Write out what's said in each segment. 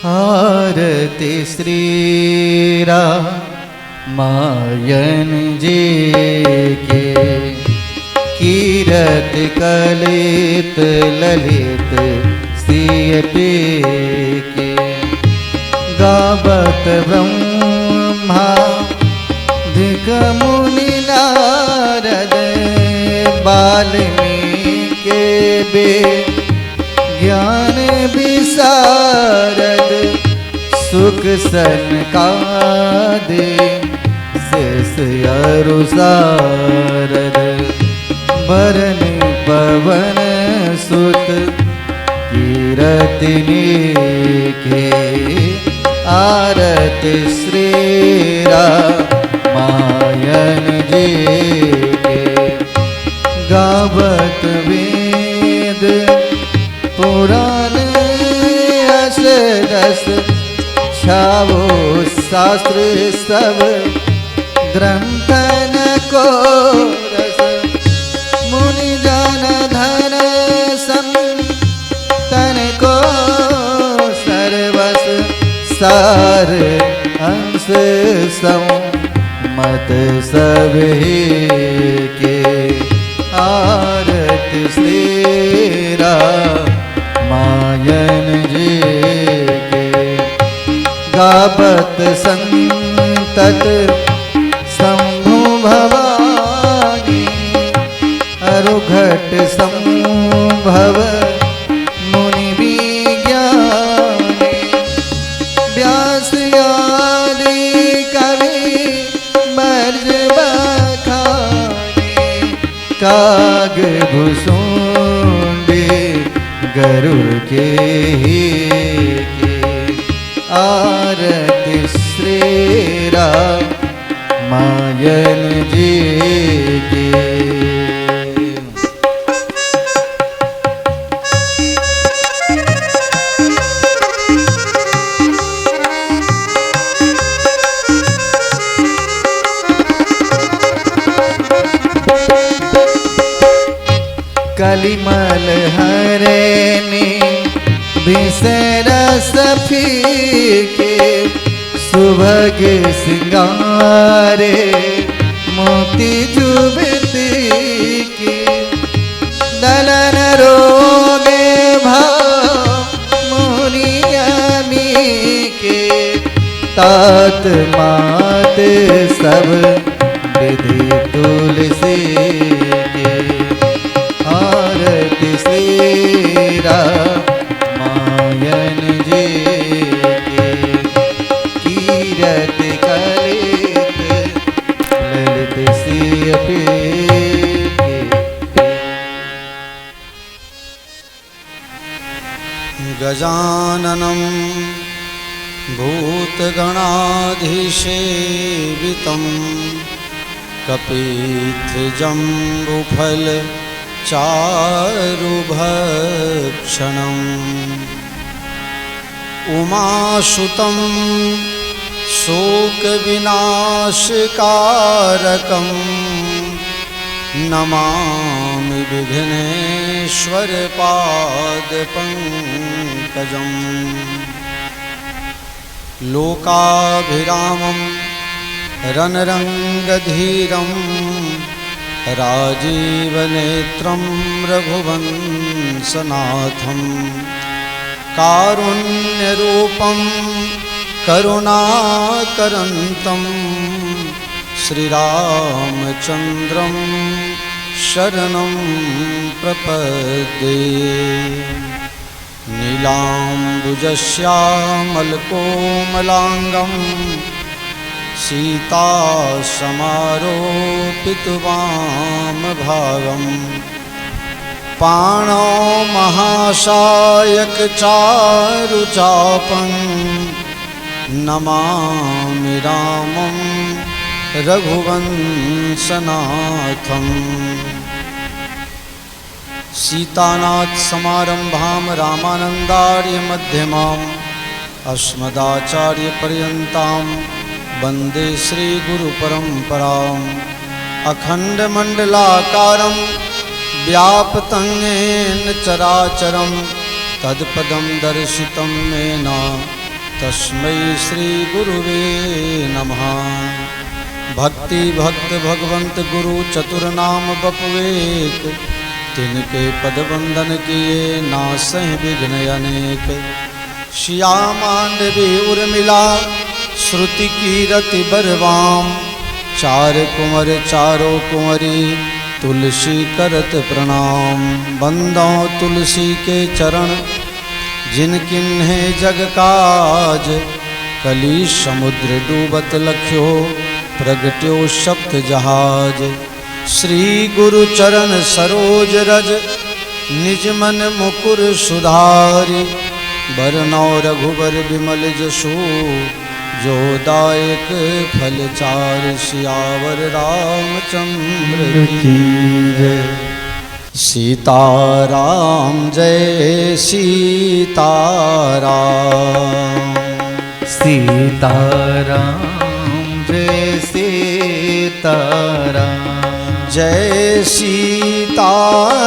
आरती श्री रामायण जी के। कीरत कलित ललित सिय पे के। गावत ब्रह्मा दिक मुनि नारद। वाल्मीकि बे ज्ञान विशारद। सुख सनकादि शेष अरु सारद। वरन पवन सुत कीरति के। आरती श्री रामायण जी के। गावत वेद पुराण अष्टदश। छावो शास्त्र सब ग्रंथन को रस। मुनि जन धन संतन को सर्वस। सार अंश मत सभी के। आरती श्री रामायण जी के। गावत संतत शंभु भवानी। अरुघट संभव मुनि विज्ञानी। व्यास आदि कवि मर्ज बखानी। काग भुसुंडी गरुड़ के आरती श्री रामायण जी के। कलिमल हरेनी बिसरस फीके। सुभग सिंगारे मोती जुबती की। दलन रोगे भाव मुनियमी के। तात मात सब विधि तुलसी के। आरती श्री रामायण जी के। कीरत कलित ललित सिय पे के। गजाननं भूतगणाधीसेवितं। कपित्थजम्बुफल चारुभक्षणम्। उमासुतं शोकविनाशकारकं। नमामि विघ्नेश्वर पादपङ्कजम्। लोकाभिरामं रणरङ्गधीरं। राजीवनेत्रं रघुवंशनाथं। कारुण्यरूपं करुणाकरन्तं। श्रीरामचन्द्रं शरणं प्रपद्ये। नीलाम्बुजश्यामलकोमलाङ्गं। सीतासमारोपितवामभागं। पाणौ महासायकचारुचापं। नमामि रामं रघुवंशनाथम्। सीतानाथ समारंभां रामानंदार्य मध्यमाम्। अस्मदाचार्य पर्यन्तां वन्दे श्री गुरु परंपराम्। अखंड मंडलाकारं व्याप्तं येन चराचरं। तत्पदं दर्शितं येन तस्मै श्री गुरुवे नमः। भक्ति भक्त भगवंत गुरु चतुर्नाम बपवेक, तिनके पद वंदन किए नासह विघ्न अनेक। श्यामांडवी उर्मिला श्रुति कीरति बरवाम, चार कुंवर चारों कुंवरी तुलसी करत प्रणाम। बंदो तुलसी के चरण जिन किन्हे जग काज, कली समुद्र डूबत लख्यो प्रगट्यो सप्त जहाज। श्री गुरु चरण सरोज रज निज मन मुकुर सुधारी, बरनौ रघुबर विमल जसु जो दायक फल चार। सियावर रामचंद्र की जय। सीताराम जय सीताराम। सीताराम जय सीताराम। जय सीताराम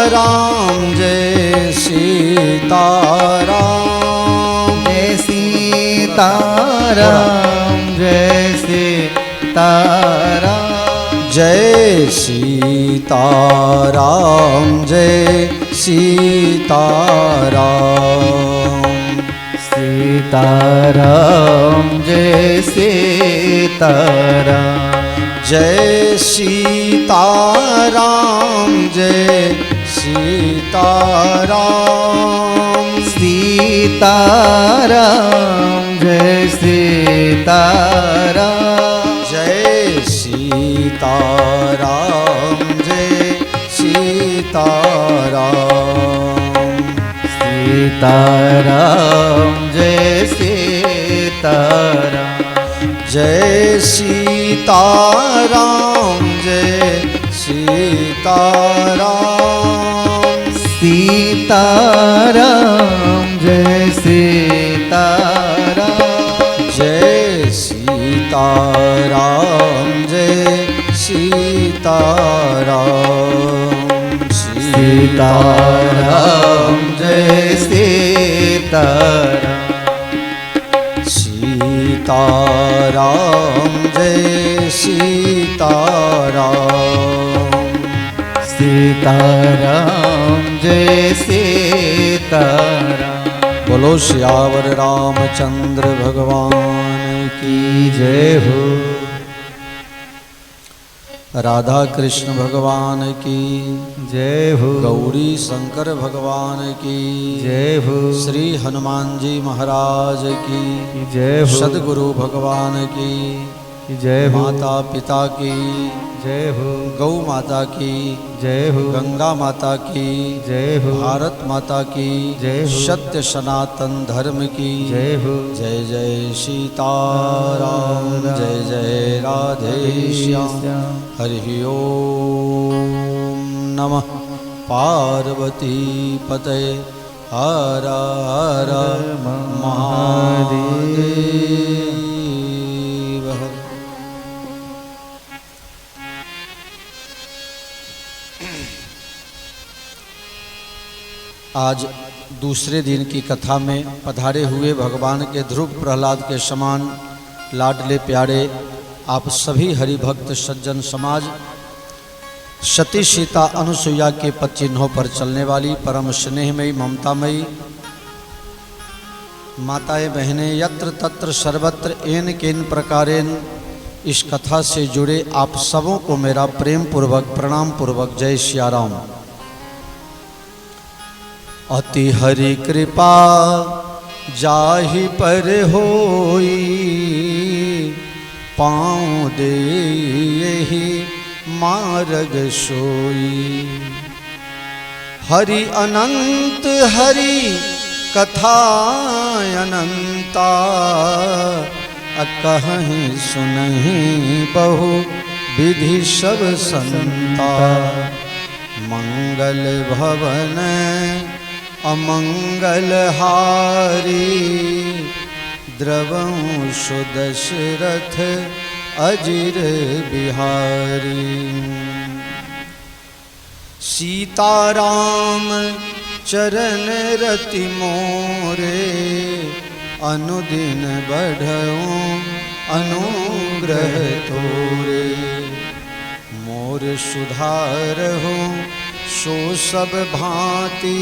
जय सीताराम। जय सीताराम जय सीताराम। जय सीताराम जय सीताराम। सीताराम जय सीताराम। जय सीताराम जय सीताराम। सीताराम जय सीताराम। जय सीताराम जय सीताराम। सीताराम जय सीताराम। जय सीताराम जय सीताराम। सीताराम जय सीताराम। जय सीताराम जय सीताराम। सीताराम जय सीताराम। सीताराम जय सीताराम। सीताराम जय सीताराम। बोलो सियावर रामचंद्र भगवान की जय हो। राधा कृष्ण भगवान की जय हो। गौरी शंकर भगवान की जय हो। श्री हनुमान जी महाराज की जय हो। सद्गुरु भगवान की जय हो। माता पिता की जय हो। गौ माता की जय हो। गंगा माता की जय हो। भारत माता की जय हो। सत्य सनातन धर्म की जय हो। जय जय सीताराम जय जय राधे श्याम। हरि ओम नमः पार्वती पतये हर हर महादेव। आज दूसरे दिन की कथा में पधारे हुए भगवान के ध्रुव प्रहलाद के समान लाडले प्यारे आप सभी हरिभक्त सज्जन समाज, सती सीता अनुसुईया के पद चिन्हों पर चलने वाली परम स्नेहमयी ममतामयी माताएं बहनें यत्र तत्र सर्वत्र एन केन प्रकारेण इस कथा से जुड़े आप सबों को मेरा प्रेम पूर्वक प्रणाम पूर्वक जय सियाराम। अति हरि कृपा जाहि पर होई, पाँव दे यही मार्ग सोई। हरि अनंत हरि कथा अनंता, अकहीं सुनहीं बहु विधि सब संता। मंगल भवन अमंगल हारी, द्रवं सुदशरथ अजिर बिहारी। सीताराम चरण रति मोरे, अनुदिन बढ़ऊं अनुग्रह तोरे। मोर सुधारहु सो सब भांति,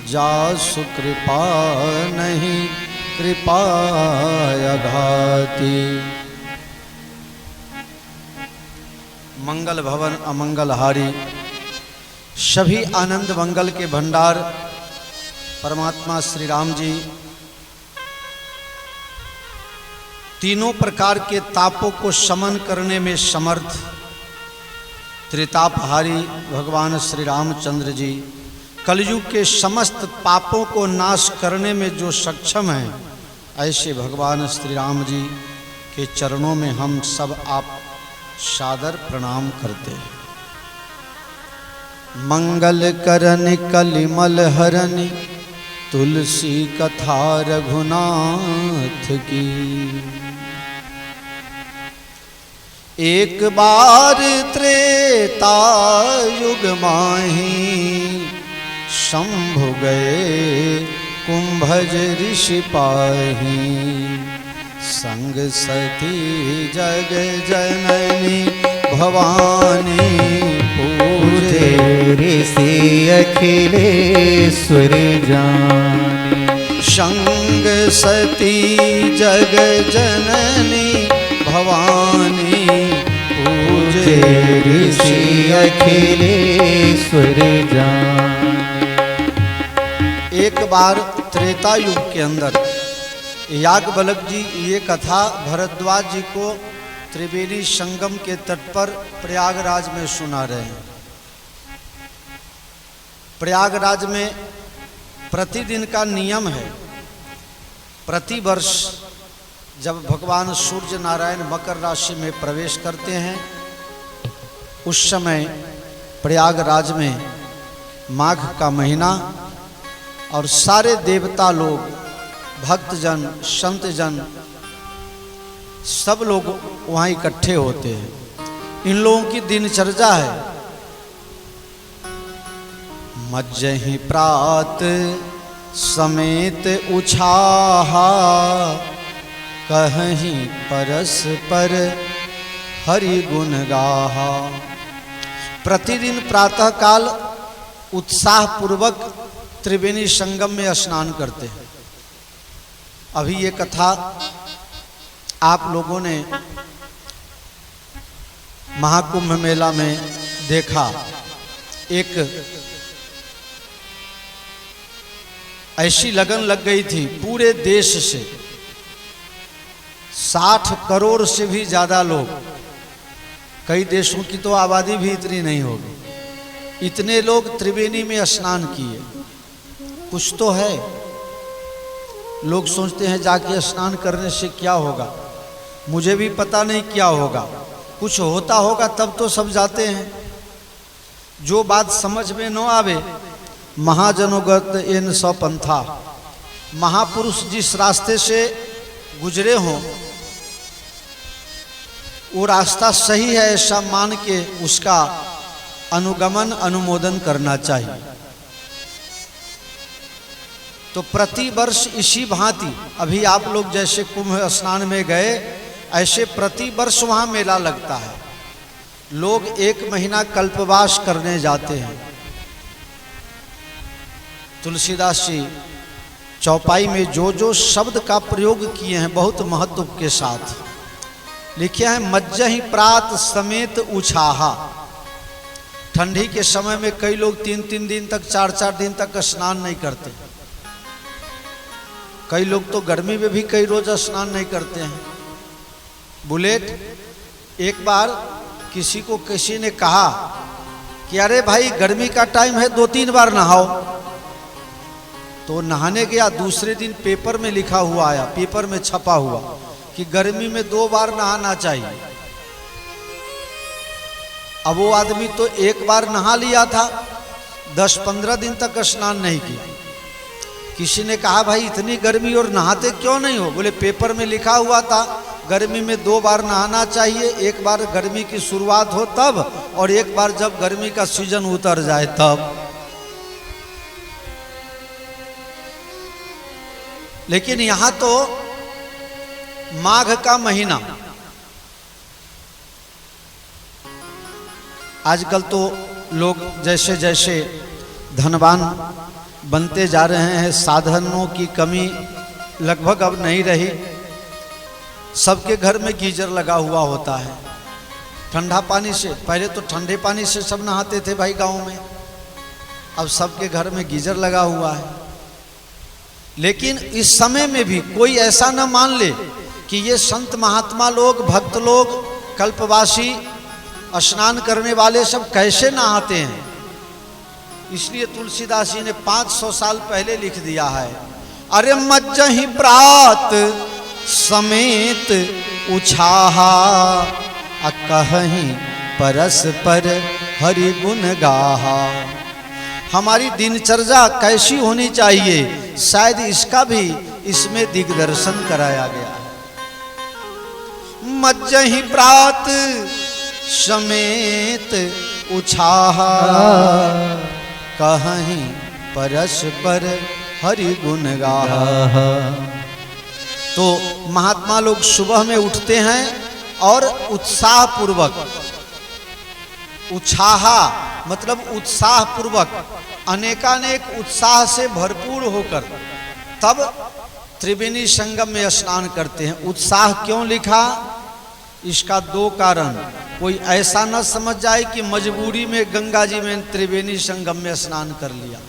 जासु कृपा नहीं कृपा अघाती। मंगल भवन अमंगलहारी, सभी आनंद मंगल के भंडार परमात्मा श्री राम जी तीनों प्रकार के तापों को शमन करने में समर्थ त्रितापहारी भगवान श्री रामचंद्र जी कलयुग के समस्त पापों को नाश करने में जो सक्षम हैं, ऐसे भगवान श्री राम जी के चरणों में हम सब आप सादर प्रणाम करते हैं। मंगल करन कलिमल हरन, तुलसी कथा रघुनाथ की। एक बार त्रेता युग माही, शंभु गए कुंभज ऋषि पाही। संग सती जग जननी भवानी, पूजे ऋषि अखिलेश्वर जानी। संग सती जग जननी भवानी, पूजे ऋषि अखिलेश्वर जानी। एक बार त्रेता युग के अंदर याज्ञवल्क्य जी ये कथा भरद्वाज जी को त्रिवेणी संगम के तट पर प्रयागराज में सुना रहे हैं। प्रयागराज में प्रतिदिन का नियम है, प्रति वर्ष जब भगवान सूर्य नारायण मकर राशि में प्रवेश करते हैं, उस समय प्रयागराज में माघ का महीना और सारे देवता लोग, भक्तजन, संतजन सब लोग वहाँ इकट्ठे होते हैं। इन लोगों की दिनचर्या है, मज्जहि प्रात समेत उछाहा, कहीं परस्पर हरि गुण गाहा। प्रतिदिन प्रातः काल उत्साह पूर्वक त्रिवेणी संगम में स्नान करते हैं। अभी ये कथा आप लोगों ने महाकुंभ मेला में देखा। एक ऐसी लगन लग गई थी पूरे देश से, 60 करोड़ से भी ज्यादा लोग, कई देशों की तो आबादी भी इतनी नहीं होगी, इतने लोग त्रिवेणी में स्नान किए। कुछ तो है, लोग सोचते हैं जाके स्नान करने से क्या होगा, मुझे भी पता नहीं क्या होगा, कुछ होता होगा तब तो सब जाते हैं। जो बात समझ में न आवे, महाजनोगत एन सौ पंथा, महापुरुष जिस रास्ते से गुजरे हों वो रास्ता सही है ऐसा मान के उसका अनुगमन अनुमोदन करना चाहिए। तो प्रति वर्ष इसी भांति अभी आप लोग जैसे कुंभ स्नान में गए, ऐसे प्रति वर्ष वहाँ मेला लगता है। लोग 1 महीना कल्पवास करने जाते हैं। तुलसीदास जी चौपाई में जो जो शब्द का प्रयोग किए हैं बहुत महत्व के साथ लिखे हैं। मज्जहि प्रात समेत उछाहा। ठंडी के समय में कई लोग 3-3 दिन तक, 4-4 दिन तक स्नान नहीं करते। कई लोग तो गर्मी में भी कई रोज स्नान नहीं करते हैं। बुलेट, एक बार किसी ने कहा कि अरे भाई गर्मी का टाइम है 2-3 बार नहाओ, तो नहाने गया। दूसरे दिन पेपर में लिखा हुआ आया, पेपर में छपा हुआ कि गर्मी में 2 बार नहाना चाहिए। अब वो आदमी तो 1 बार नहा लिया था, 10-15 दिन तक स्नान नहीं किया। किसी ने कहा भाई इतनी गर्मी और नहाते क्यों नहीं हो? बोले पेपर में लिखा हुआ था गर्मी में 2 बार नहाना चाहिए, 1 बार गर्मी की शुरुआत हो तब, और 1 बार जब गर्मी का सीजन उतर जाए तब। लेकिन यहाँ तो माघ का महीना, आजकल तो लोग जैसे जैसे धनवान बनते जा रहे हैं, साधनों की कमी लगभग अब नहीं रही। सबके घर में गीजर लगा हुआ होता है। ठंडा पानी से, पहले तो ठंडे पानी से सब नहाते थे भाई गांव में, अब सबके घर में गीजर लगा हुआ है। लेकिन इस समय में भी कोई ऐसा न मान ले कि ये संत महात्मा लोग, भक्त लोग, कल्पवासी, स्नान करने वाले सब कैसे नहाते हैं। इसलिए तुलसीदास जी ने 500 साल पहले लिख दिया है, अरे मज्जहि प्रात समेत उछाहा, कहीं परस्पर हरि गुण गाहा। हमारी दिनचर्या कैसी होनी चाहिए, शायद इसका भी इसमें दिग्दर्शन कराया गया है। मज्जहि प्रात समेत उछाहा, कहीं परस्पर हरि गुण गाहा। तो महात्मा लोग सुबह में उठते हैं और उत्साह पूर्वक, उछाहा मतलब उत्साह पूर्वक, अनेकानेक उत्साह से भरपूर होकर तब त्रिवेणी संगम में स्नान करते हैं। उत्साह क्यों लिखा, इसका 2 कारण। कोई ऐसा न समझ जाए कि मजबूरी में गंगा जी में त्रिवेणी संगम में स्नान कर लिया।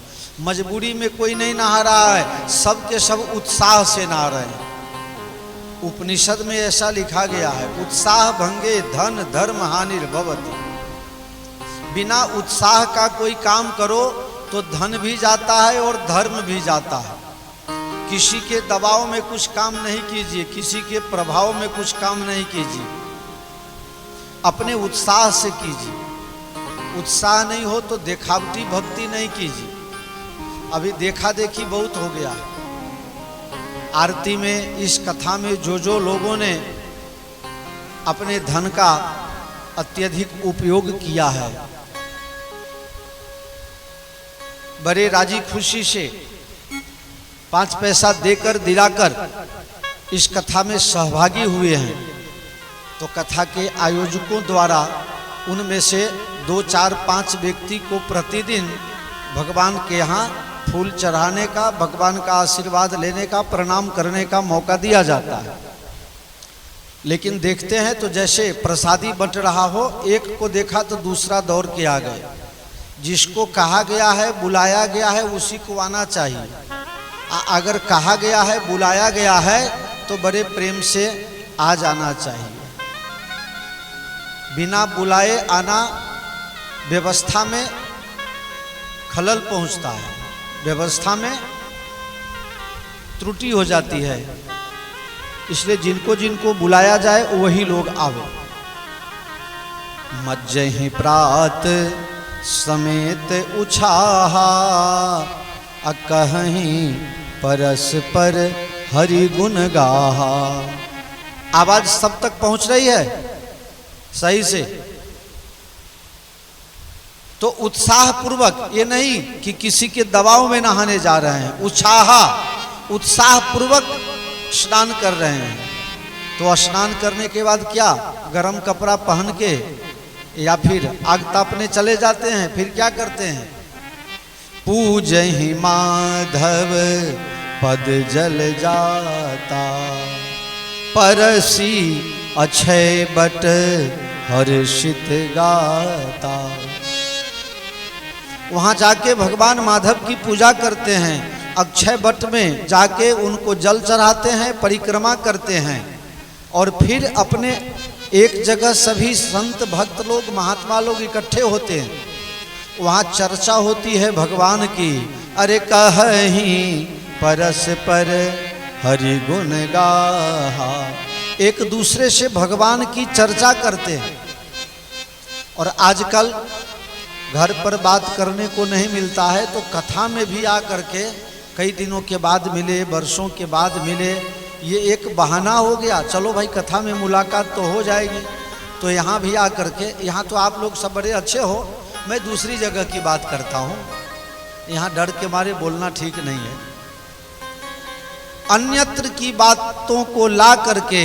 मजबूरी में कोई नहीं नहा रहा है, सब के सब उत्साह से नहा रहे हैं। उपनिषद में ऐसा लिखा गया है, उत्साह भंगे धन धर्म हानिर्भवति। बिना उत्साह का कोई काम करो तो धन भी जाता है और धर्म भी जाता है। किसी के दबाव में कुछ काम नहीं कीजिए, किसी के प्रभाव में कुछ काम नहीं कीजिए, अपने उत्साह से कीजिए। उत्साह नहीं हो तो देखावटी भक्ति नहीं कीजिए। अभी देखा देखी बहुत हो गया है। आरती में, इस कथा में जो लोगों ने अपने धन का अत्यधिक उपयोग किया है, बड़े राजी खुशी से 5 पैसा देकर दिलाकर इस कथा में सहभागी हुए हैं, तो कथा के आयोजकों द्वारा उनमें से 2, 4, 5 व्यक्ति को प्रतिदिन भगवान के यहाँ फूल चढ़ाने का, भगवान का आशीर्वाद लेने का, प्रणाम करने का मौका दिया जाता है। लेकिन देखते हैं तो जैसे प्रसादी बंट रहा हो, एक को देखा तो दूसरा दौड़ के आ गए। जिसको कहा गया है, बुलाया गया है, उसी को आना चाहिए। अगर कहा गया है, बुलाया गया है, तो बड़े प्रेम से आ जाना चाहिए। बिना बुलाए आना व्यवस्था में खलल पहुंचता है, व्यवस्था में त्रुटि हो जाती है। इसलिए जिनको जिनको बुलाया जाए वही लोग आवे। मज्जहि प्रात समेत उछाहा, कहीं परस्पर हरि गुण गाहा। आवाज सब तक पहुंच रही है सही से? तो उत्साह पूर्वक, ये नहीं कि किसी के दबाव में नहाने जा रहे हैं। उछाहा, उत्साह पूर्वक स्नान कर रहे हैं। तो स्नान करने के बाद क्या, गरम कपड़ा पहन के या फिर आग तापने चले जाते हैं। फिर क्या करते हैं, पूजहि माधव पद जल जाता, परसी अक्षय बट हर्षित गाता। वहाँ जाके भगवान माधव की पूजा करते हैं, अक्षय बट में जाके उनको जल चढ़ाते हैं, परिक्रमा करते हैं, और फिर अपने एक जगह सभी संत भक्त लोग, महात्मा लोग इकट्ठे होते हैं। वहाँ चर्चा होती है भगवान की। अरे कहीं परस्पर हरि गुण गाहा, एक दूसरे से भगवान की चर्चा करते हैं। और आजकल घर पर बात करने को नहीं मिलता है, तो कथा में भी आ करके कई दिनों के बाद मिले, वर्षों के बाद मिले, ये एक बहाना हो गया। चलो भाई कथा में मुलाकात तो हो जाएगी। तो यहाँ भी आ करके, यहाँ तो आप लोग सब बड़े अच्छे हो, मैं दूसरी जगह की बात करता हूँ। यहाँ डर के मारे बोलना ठीक नहीं है। अन्यत्र की बातों को ला करके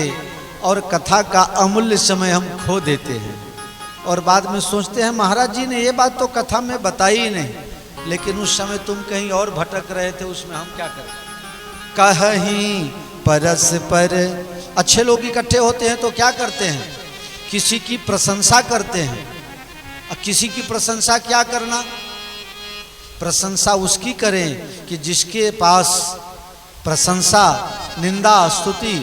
और कथा का अमूल्य समय हम खो देते हैं और बाद में सोचते हैं महाराज जी ने ये बात तो कथा में बताई ही नहीं, लेकिन उस समय तुम कहीं और भटक रहे थे, उसमें हम क्या करें। कहीं परस्पर अच्छे लोग इकट्ठे होते हैं तो क्या करते हैं, किसी की प्रशंसा करते हैं। किसी की प्रशंसा क्या करना, प्रशंसा उसकी करें कि जिसके पास प्रशंसा निंदा स्तुति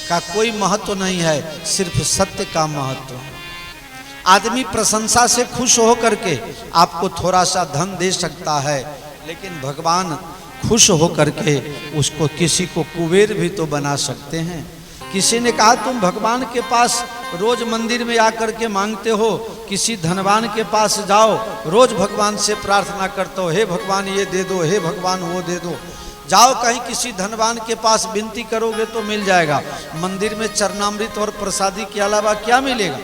का कोई महत्व नहीं है, सिर्फ सत्य का महत्व है। आदमी प्रशंसा से खुश हो करके आपको थोड़ा सा धन दे सकता है, लेकिन भगवान खुश हो करके उसको किसी को कुबेर भी तो बना सकते हैं। किसी ने कहा तुम भगवान के पास रोज मंदिर में आकर के मांगते हो, किसी धनवान के पास जाओ, रोज भगवान से प्रार्थना करते हो, हे भगवान ये दे दो, हे भगवान वो दे दो। जाओ कहीं किसी धनवान के पास विनती करोगे तो मिल जाएगा। मंदिर में चरणामृत और प्रसादी के अलावा क्या मिलेगा।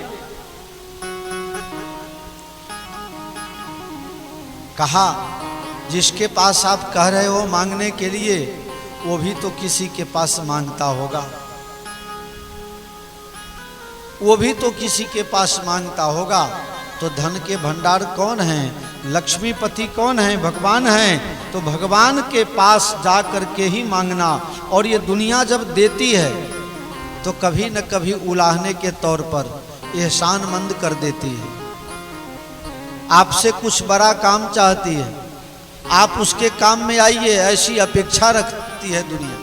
कहा जिसके पास आप कह रहे हो मांगने के लिए, वो भी तो किसी के पास मांगता होगा, वो भी तो किसी के पास मांगता होगा। तो धन के भंडार कौन है, लक्ष्मीपति कौन है, भगवान है। तो भगवान के पास जा कर के ही मांगना। और ये दुनिया जब देती है तो कभी न कभी उलाहने के तौर पर एहसानमंद कर देती है। आपसे कुछ बड़ा काम चाहती है, आप उसके काम में आइए, ऐसी अपेक्षा रखती है दुनिया।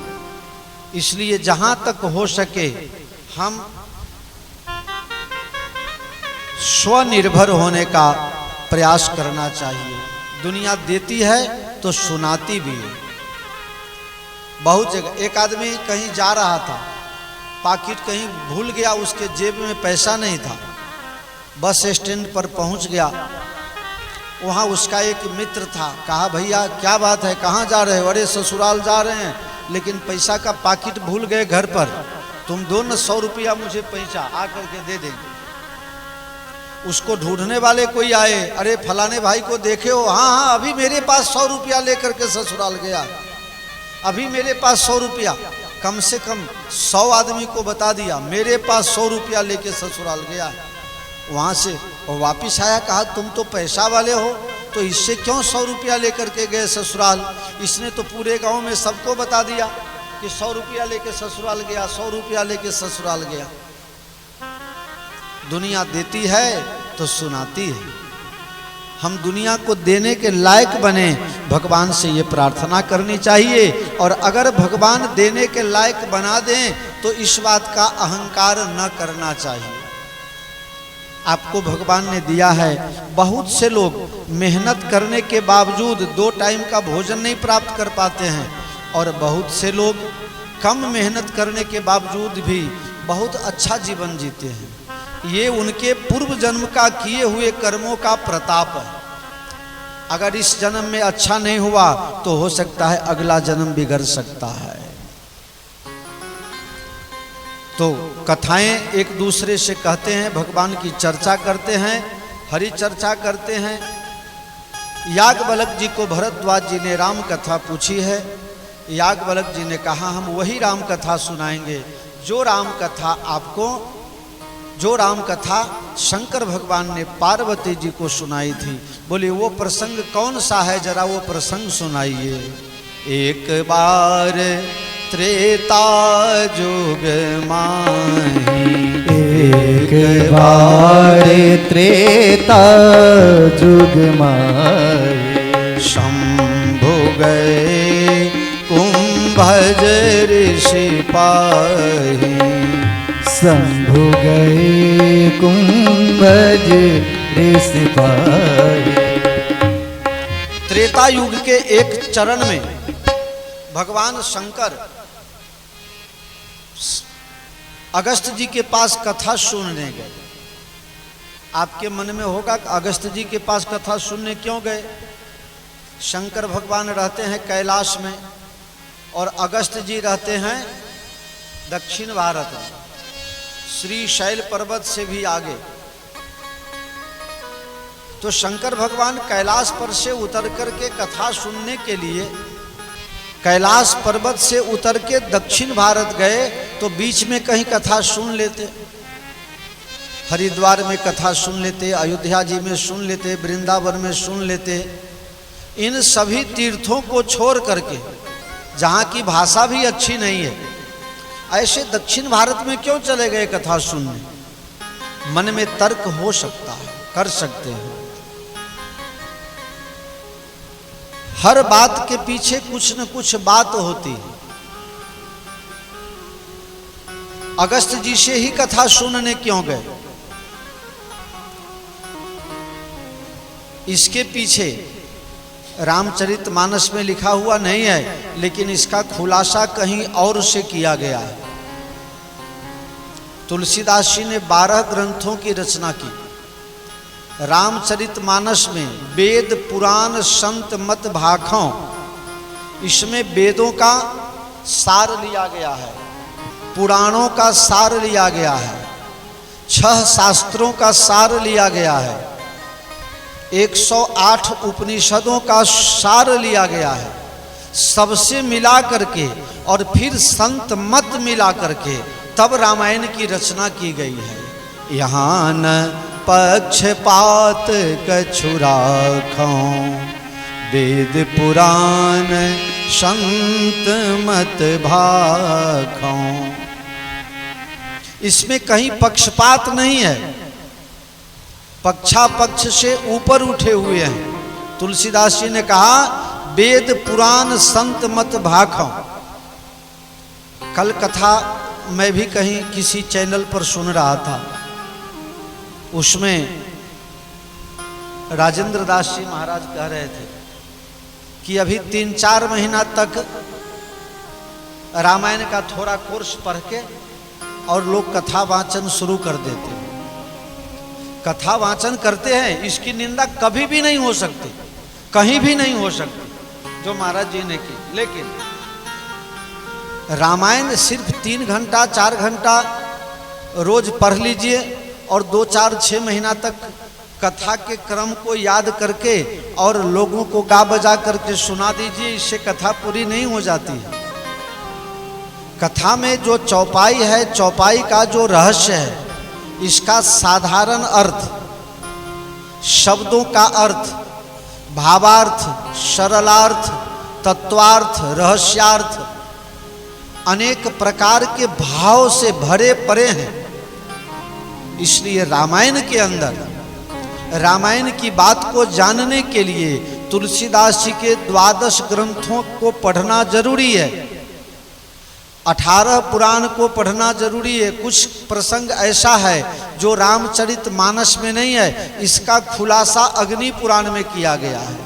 इसलिए जहां तक हो सके हम स्वनिर्भर होने का प्रयास करना चाहिए। दुनिया देती है तो सुनाती भी है। बहुत जगह एक आदमी कहीं जा रहा था, पाकिट कहीं भूल गया, उसके जेब में पैसा नहीं था। बस स्टैंड पर पहुंच गया, वहाँ उसका एक मित्र था। कहा भैया क्या बात है, कहाँ जा रहे हो। अरे ससुराल जा रहे हैं, लेकिन पैसा का पाकिट भूल गए घर पर, तुम दो न 100 रुपया मुझे पैसा आकर के दे देंगे। उसको ढूंढने वाले कोई आए, अरे फलाने भाई को देखे हो, हाँ हाँ अभी मेरे पास 100 रुपया लेकर के ससुराल गया, अभी मेरे पास 100 रुपया। कम से कम 100 आदमी को बता दिया मेरे पास 100 रुपया लेके ससुराल गया। वहाँ से और वापिस आया, कहा तुम तो पैसा वाले हो, तो इससे क्यों 100 रुपया लेकर के गए ससुराल। इसने तो पूरे गांव में सबको बता दिया कि 100 रुपया लेके ससुराल गया, 100 रुपया लेके ससुराल गया। दुनिया देती है तो सुनाती है। हम दुनिया को देने के लायक बने, भगवान से ये प्रार्थना करनी चाहिए। और अगर भगवान देने के लायक बना दें तो इस बात का अहंकार न करना चाहिए। आपको भगवान ने दिया है, बहुत से लोग मेहनत करने के बावजूद 2 टाइम का भोजन नहीं प्राप्त कर पाते हैं, और बहुत से लोग कम मेहनत करने के बावजूद भी बहुत अच्छा जीवन जीते हैं। ये उनके पूर्व जन्म का किए हुए कर्मों का प्रताप है। अगर इस जन्म में अच्छा नहीं हुआ तो हो सकता है अगला जन्म बिगड़ सकता है। तो कथाएं एक दूसरे से कहते हैं, भगवान की चर्चा करते हैं, हरि चर्चा करते हैं। याज्ञवल्क्य जी को भरद्वाज जी ने राम कथा पूछी है। याज्ञवल्क्य जी ने कहा हम वही राम कथा सुनाएंगे जो राम कथा शंकर भगवान ने पार्वती जी को सुनाई थी। बोले वो प्रसंग कौन सा है, जरा वो प्रसंग सुनाइए। एक बार त्रेता जुग माही, एक बार त्रेता जुग माही, शंभु गए कुंभज ऋषि पाही, शंभु गए कुंभज ऋषि पाही। त्रेता युग के एक चरण में भगवान शंकर अगस्त जी के पास कथा सुनने गए। आपके मन में होगा कि अगस्त जी के पास कथा सुनने क्यों गए। शंकर भगवान रहते हैं कैलाश में और अगस्त जी रहते हैं दक्षिण भारत में, श्री शैल पर्वत से भी आगे। तो शंकर भगवान कैलाश पर से उतर करके कथा सुनने के लिए कैलाश पर्वत से उतर के दक्षिण भारत गए तो बीच में कहीं कथा सुन लेते, हरिद्वार में कथा सुन लेते, अयोध्या जी में सुन लेते, वृंदावन में सुन लेते। इन सभी तीर्थों को छोड़ करके, जहाँ की भाषा भी अच्छी नहीं है, ऐसे दक्षिण भारत में क्यों चले गए कथा सुनने? मन में तर्क हो सकता है, कर सकते हैं। हर बात के पीछे कुछ न कुछ बात होती है। अगस्त जी से ही कथा सुनने क्यों गए? इसके पीछे रामचरितमानस में लिखा हुआ नहीं है, लेकिन इसका खुलासा कहीं और से किया गया है। तुलसीदास जी ने 12 ग्रंथों की रचना की। रामचरितमानस में वेद पुराण संत मत भाखों, इसमें वेदों का सार लिया गया है, पुराणों का सार लिया गया है, 6 शास्त्रों का सार लिया गया है, 108 उपनिषदों का सार लिया गया है। सबसे मिला करके और फिर संत मत मिला करके तब रामायण की रचना की गई है। यहाँ न पक्षपात कछु राखों, वेद पुराण संत मत भाखों। इसमें कहीं पक्षपात नहीं है, पक्षापक्ष से ऊपर उठे हुए हैं। तुलसीदास जी ने कहा वेद पुराण संत मत भाखों। कल कथा मैं भी कहीं किसी चैनल पर सुन रहा था, उसमें राजेंद्र दास जी महाराज कह रहे थे कि अभी 3-4 महीना तक रामायण का थोड़ा कोर्स पढ़ के और लोग कथा वाचन शुरू कर देते हैं। कथा वाचन करते हैं, इसकी निंदा कभी भी नहीं हो सकती, कहीं भी नहीं हो सकती जो महाराज जी ने की। लेकिन रामायण सिर्फ 3 घंटा 4 घंटा रोज पढ़ लीजिए और 2-4-6 महीना तक कथा के क्रम को याद करके और लोगों को गा बजा करके सुना दीजिए, इससे कथा पूरी नहीं हो जाती है। कथा में जो चौपाई है, चौपाई का जो रहस्य है, इसका साधारण अर्थ, शब्दों का अर्थ, भावार्थ, सरलार्थ, तत्वार्थ, रहस्यार्थ, अनेक प्रकार के भाव से भरे पड़े हैं। इसलिए रामायण के अंदर रामायण की बात को जानने के लिए तुलसीदास जी के 12 ग्रंथों को पढ़ना जरूरी है, 18 पुराण को पढ़ना जरूरी है। कुछ प्रसंग ऐसा है जो रामचरितमानस में नहीं है, इसका खुलासा अग्नि पुराण में किया गया है,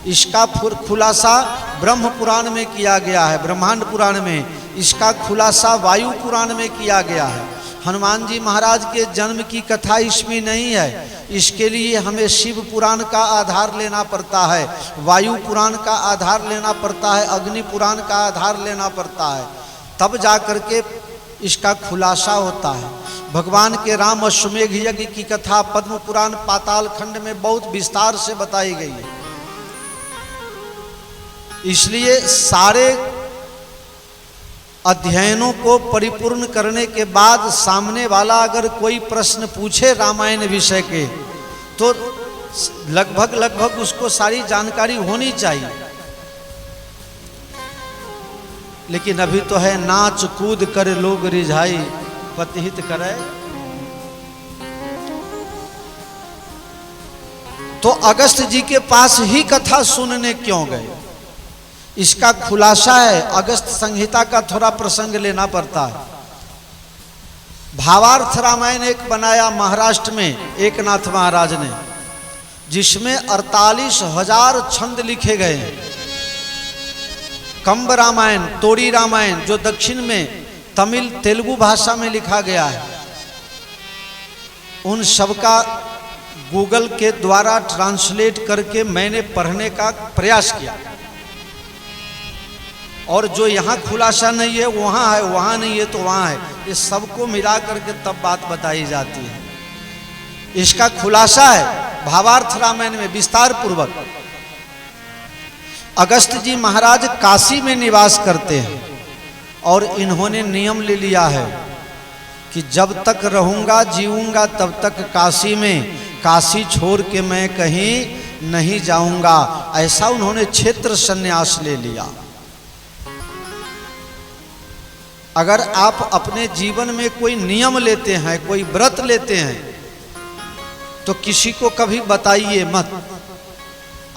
इसका खुलासा ब्रह्म पुराण में किया गया है, ब्रह्मांड पुराण में, इसका खुलासा वायु पुराण में किया गया है। हनुमान जी महाराज के जन्म की कथा इसमें नहीं है, इसके लिए हमें शिव पुराण का आधार लेना पड़ता है, वायु पुराण का आधार लेना पड़ता है, अग्नि पुराण का आधार लेना पड़ता है, तब जा करके इसका खुलासा होता है। भगवान के राम अश्वमेघ यज्ञ की कथा पद्म पुराण पाताल खंड में बहुत विस्तार से बताई गई है। इसलिए सारे अध्ययनों को परिपूर्ण करने के बाद सामने वाला अगर कोई प्रश्न पूछे रामायण विषय के, तो लगभग उसको सारी जानकारी होनी चाहिए। लेकिन अभी तो है नाच कूद कर लोग रिझाई, पतिहित करे। तो अगस्त जी के पास ही कथा सुनने क्यों गए? इसका खुलासा है, अगस्त संहिता का थोड़ा प्रसंग लेना पड़ता है। भावार्थ रामायण एक बनाया महाराष्ट्र में एकनाथ महाराज ने, जिसमें 48,000 छंद लिखे गए हैं। कंब रामायण, तोड़ी रामायण जो दक्षिण में तमिल तेलुगु भाषा में लिखा गया है, उन सब का गूगल के द्वारा ट्रांसलेट करके मैंने पढ़ने का प्रयास किया। और जो यहाँ खुलासा नहीं है वहाँ है, वहाँ नहीं है तो वहाँ है, ये सबको मिला करके तब बात बताई जाती है। इसका खुलासा है भावार्थ रामायण में विस्तार पूर्वक। अगस्त जी महाराज काशी में निवास करते हैं और इन्होंने नियम ले लिया है कि जब तक रहूंगा जीऊंगा तब तक काशी में, काशी छोड़ के मैं कहीं नहीं जाऊंगा। ऐसा उन्होंने क्षेत्र संन्यास ले लिया। अगर आप अपने जीवन में कोई नियम लेते हैं, कोई व्रत लेते हैं, तो किसी को कभी बताइए मत।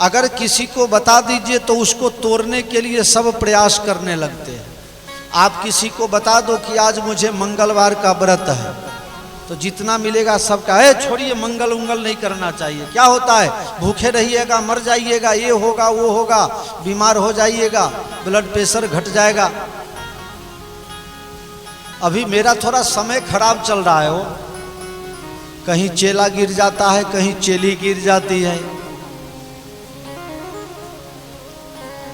अगर किसी को बता दीजिए तो उसको तोड़ने के लिए सब प्रयास करने लगते हैं। आप किसी को बता दो कि आज मुझे मंगलवार का व्रत है, तो जितना मिलेगा सबका है, छोड़िए मंगल उंगल नहीं करना चाहिए। क्या होता है, भूखे रहिएगा, मर जाइएगा, ये होगा वो होगा, बीमार हो जाइएगा, ब्लड प्रेशर घट जाएगा। अभी मेरा थोड़ा समय खराब चल रहा है, वो कहीं चेला गिर जाता है, कहीं चेली गिर जाती है।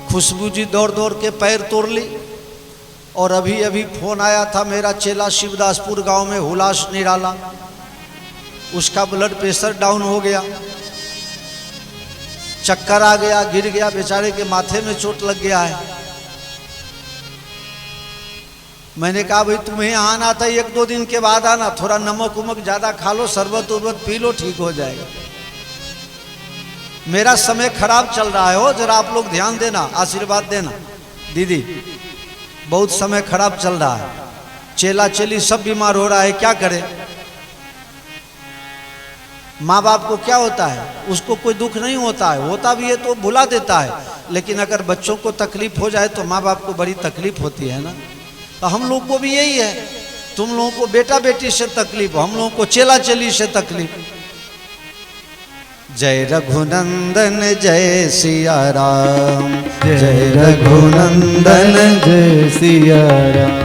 खुशबू जी दौड़ दौड़ के पैर तोड़ ली, और अभी अभी फोन आया था, मेरा चेला शिवदासपुर गांव में हुलास निराला, उसका ब्लड प्रेशर डाउन हो गया, चक्कर आ गया, गिर गया, बेचारे के माथे में चोट लग गया है। मैंने कहा भाई तुम्हें यहाँ आना था, 1-2 दिन के बाद आना, थोड़ा नमक उमक ज्यादा खा लो, शरबत उरबत पी लो, ठीक हो जाएगा। मेरा समय खराब चल रहा है, हो जरा आप लोग ध्यान देना, आशीर्वाद देना। दीदी बहुत समय खराब चल रहा है, चेला चेली सब बीमार हो रहा है, क्या करें। माँ बाप को क्या होता है, उसको कोई दुख नहीं होता है, होता भी है तो भुला देता है, लेकिन अगर बच्चों को तकलीफ हो जाए तो माँ बाप को बड़ी तकलीफ होती है ना। तो हम लोग को भी यही है, तुम लोगों को बेटा बेटी से तकलीफ, हम लोगों को चेला चेली से तकलीफ। जय रघुनंदन जय सिया राम, जय रघुनंदन जय सिया राम।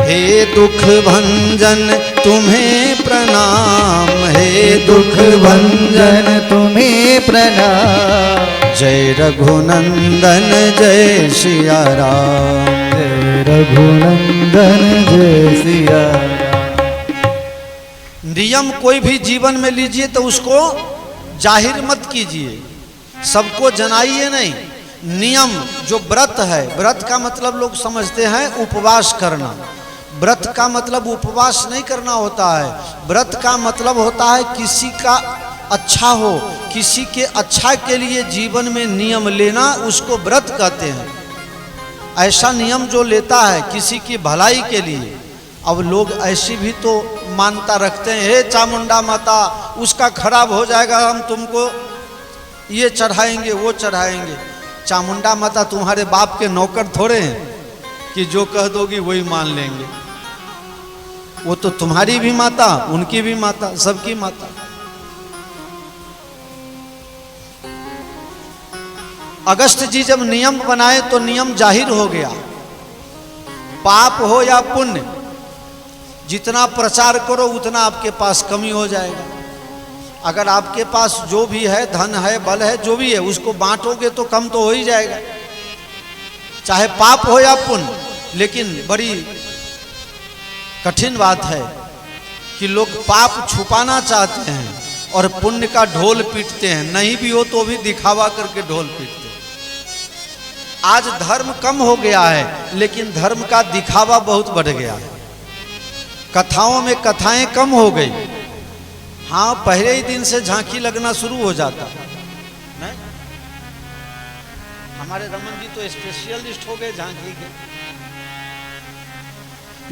हे दुख भंजन तुम्हें प्रणाम, हे दुख भंजन तुम्हें प्रणाम। जय रघुनंदन जय सिया राम, जय रघुनंदन जय सिया राम। नियम कोई भी जीवन में लीजिए तो उसको जाहिर मत कीजिए, सबको जनाइए नहीं। नियम जो व्रत है, व्रत का मतलब लोग समझते हैं उपवास करना। व्रत का मतलब उपवास नहीं करना होता है। व्रत का मतलब होता है किसी का अच्छा हो, किसी के अच्छा के लिए जीवन में नियम लेना, उसको व्रत कहते हैं। ऐसा नियम जो लेता है किसी की भलाई के लिए। अब लोग ऐसी भी तो मान्यता रखते हैं, हे चामुंडा माता उसका खराब हो जाएगा, हम तुमको ये चढ़ाएंगे वो चढ़ाएंगे। चामुंडा माता तुम्हारे बाप के नौकर थोड़े हैं कि जो कह दोगी वही मान लेंगे। वो तो तुम्हारी भी माता, उनकी भी माता, सबकी माता। अगस्त जी जब नियम बनाए तो नियम जाहिर हो गया। पाप हो या पुण्य, जितना प्रचार करो उतना आपके पास कमी हो जाएगा। अगर आपके पास जो भी है, धन है, बल है, जो भी है, उसको बांटोगे तो कम तो हो ही जाएगा, चाहे पाप हो या पुण्य। लेकिन बड़ी कठिन बात है कि लोग पाप छुपाना चाहते हैं और पुण्य का ढोल पीटते हैं। नहीं भी हो तो भी दिखावा करके ढोल पीटते हैं। आज धर्म कम हो गया है, लेकिन धर्म का दिखावा बहुत बढ़ गया है। कथाओं में कथाएं कम हो गई। हाँ, पहले ही दिन से झांकी लगना शुरू हो जाता नहीं? हमारे रमन जी तो स्पेशलिस्ट हो गए झांकी के।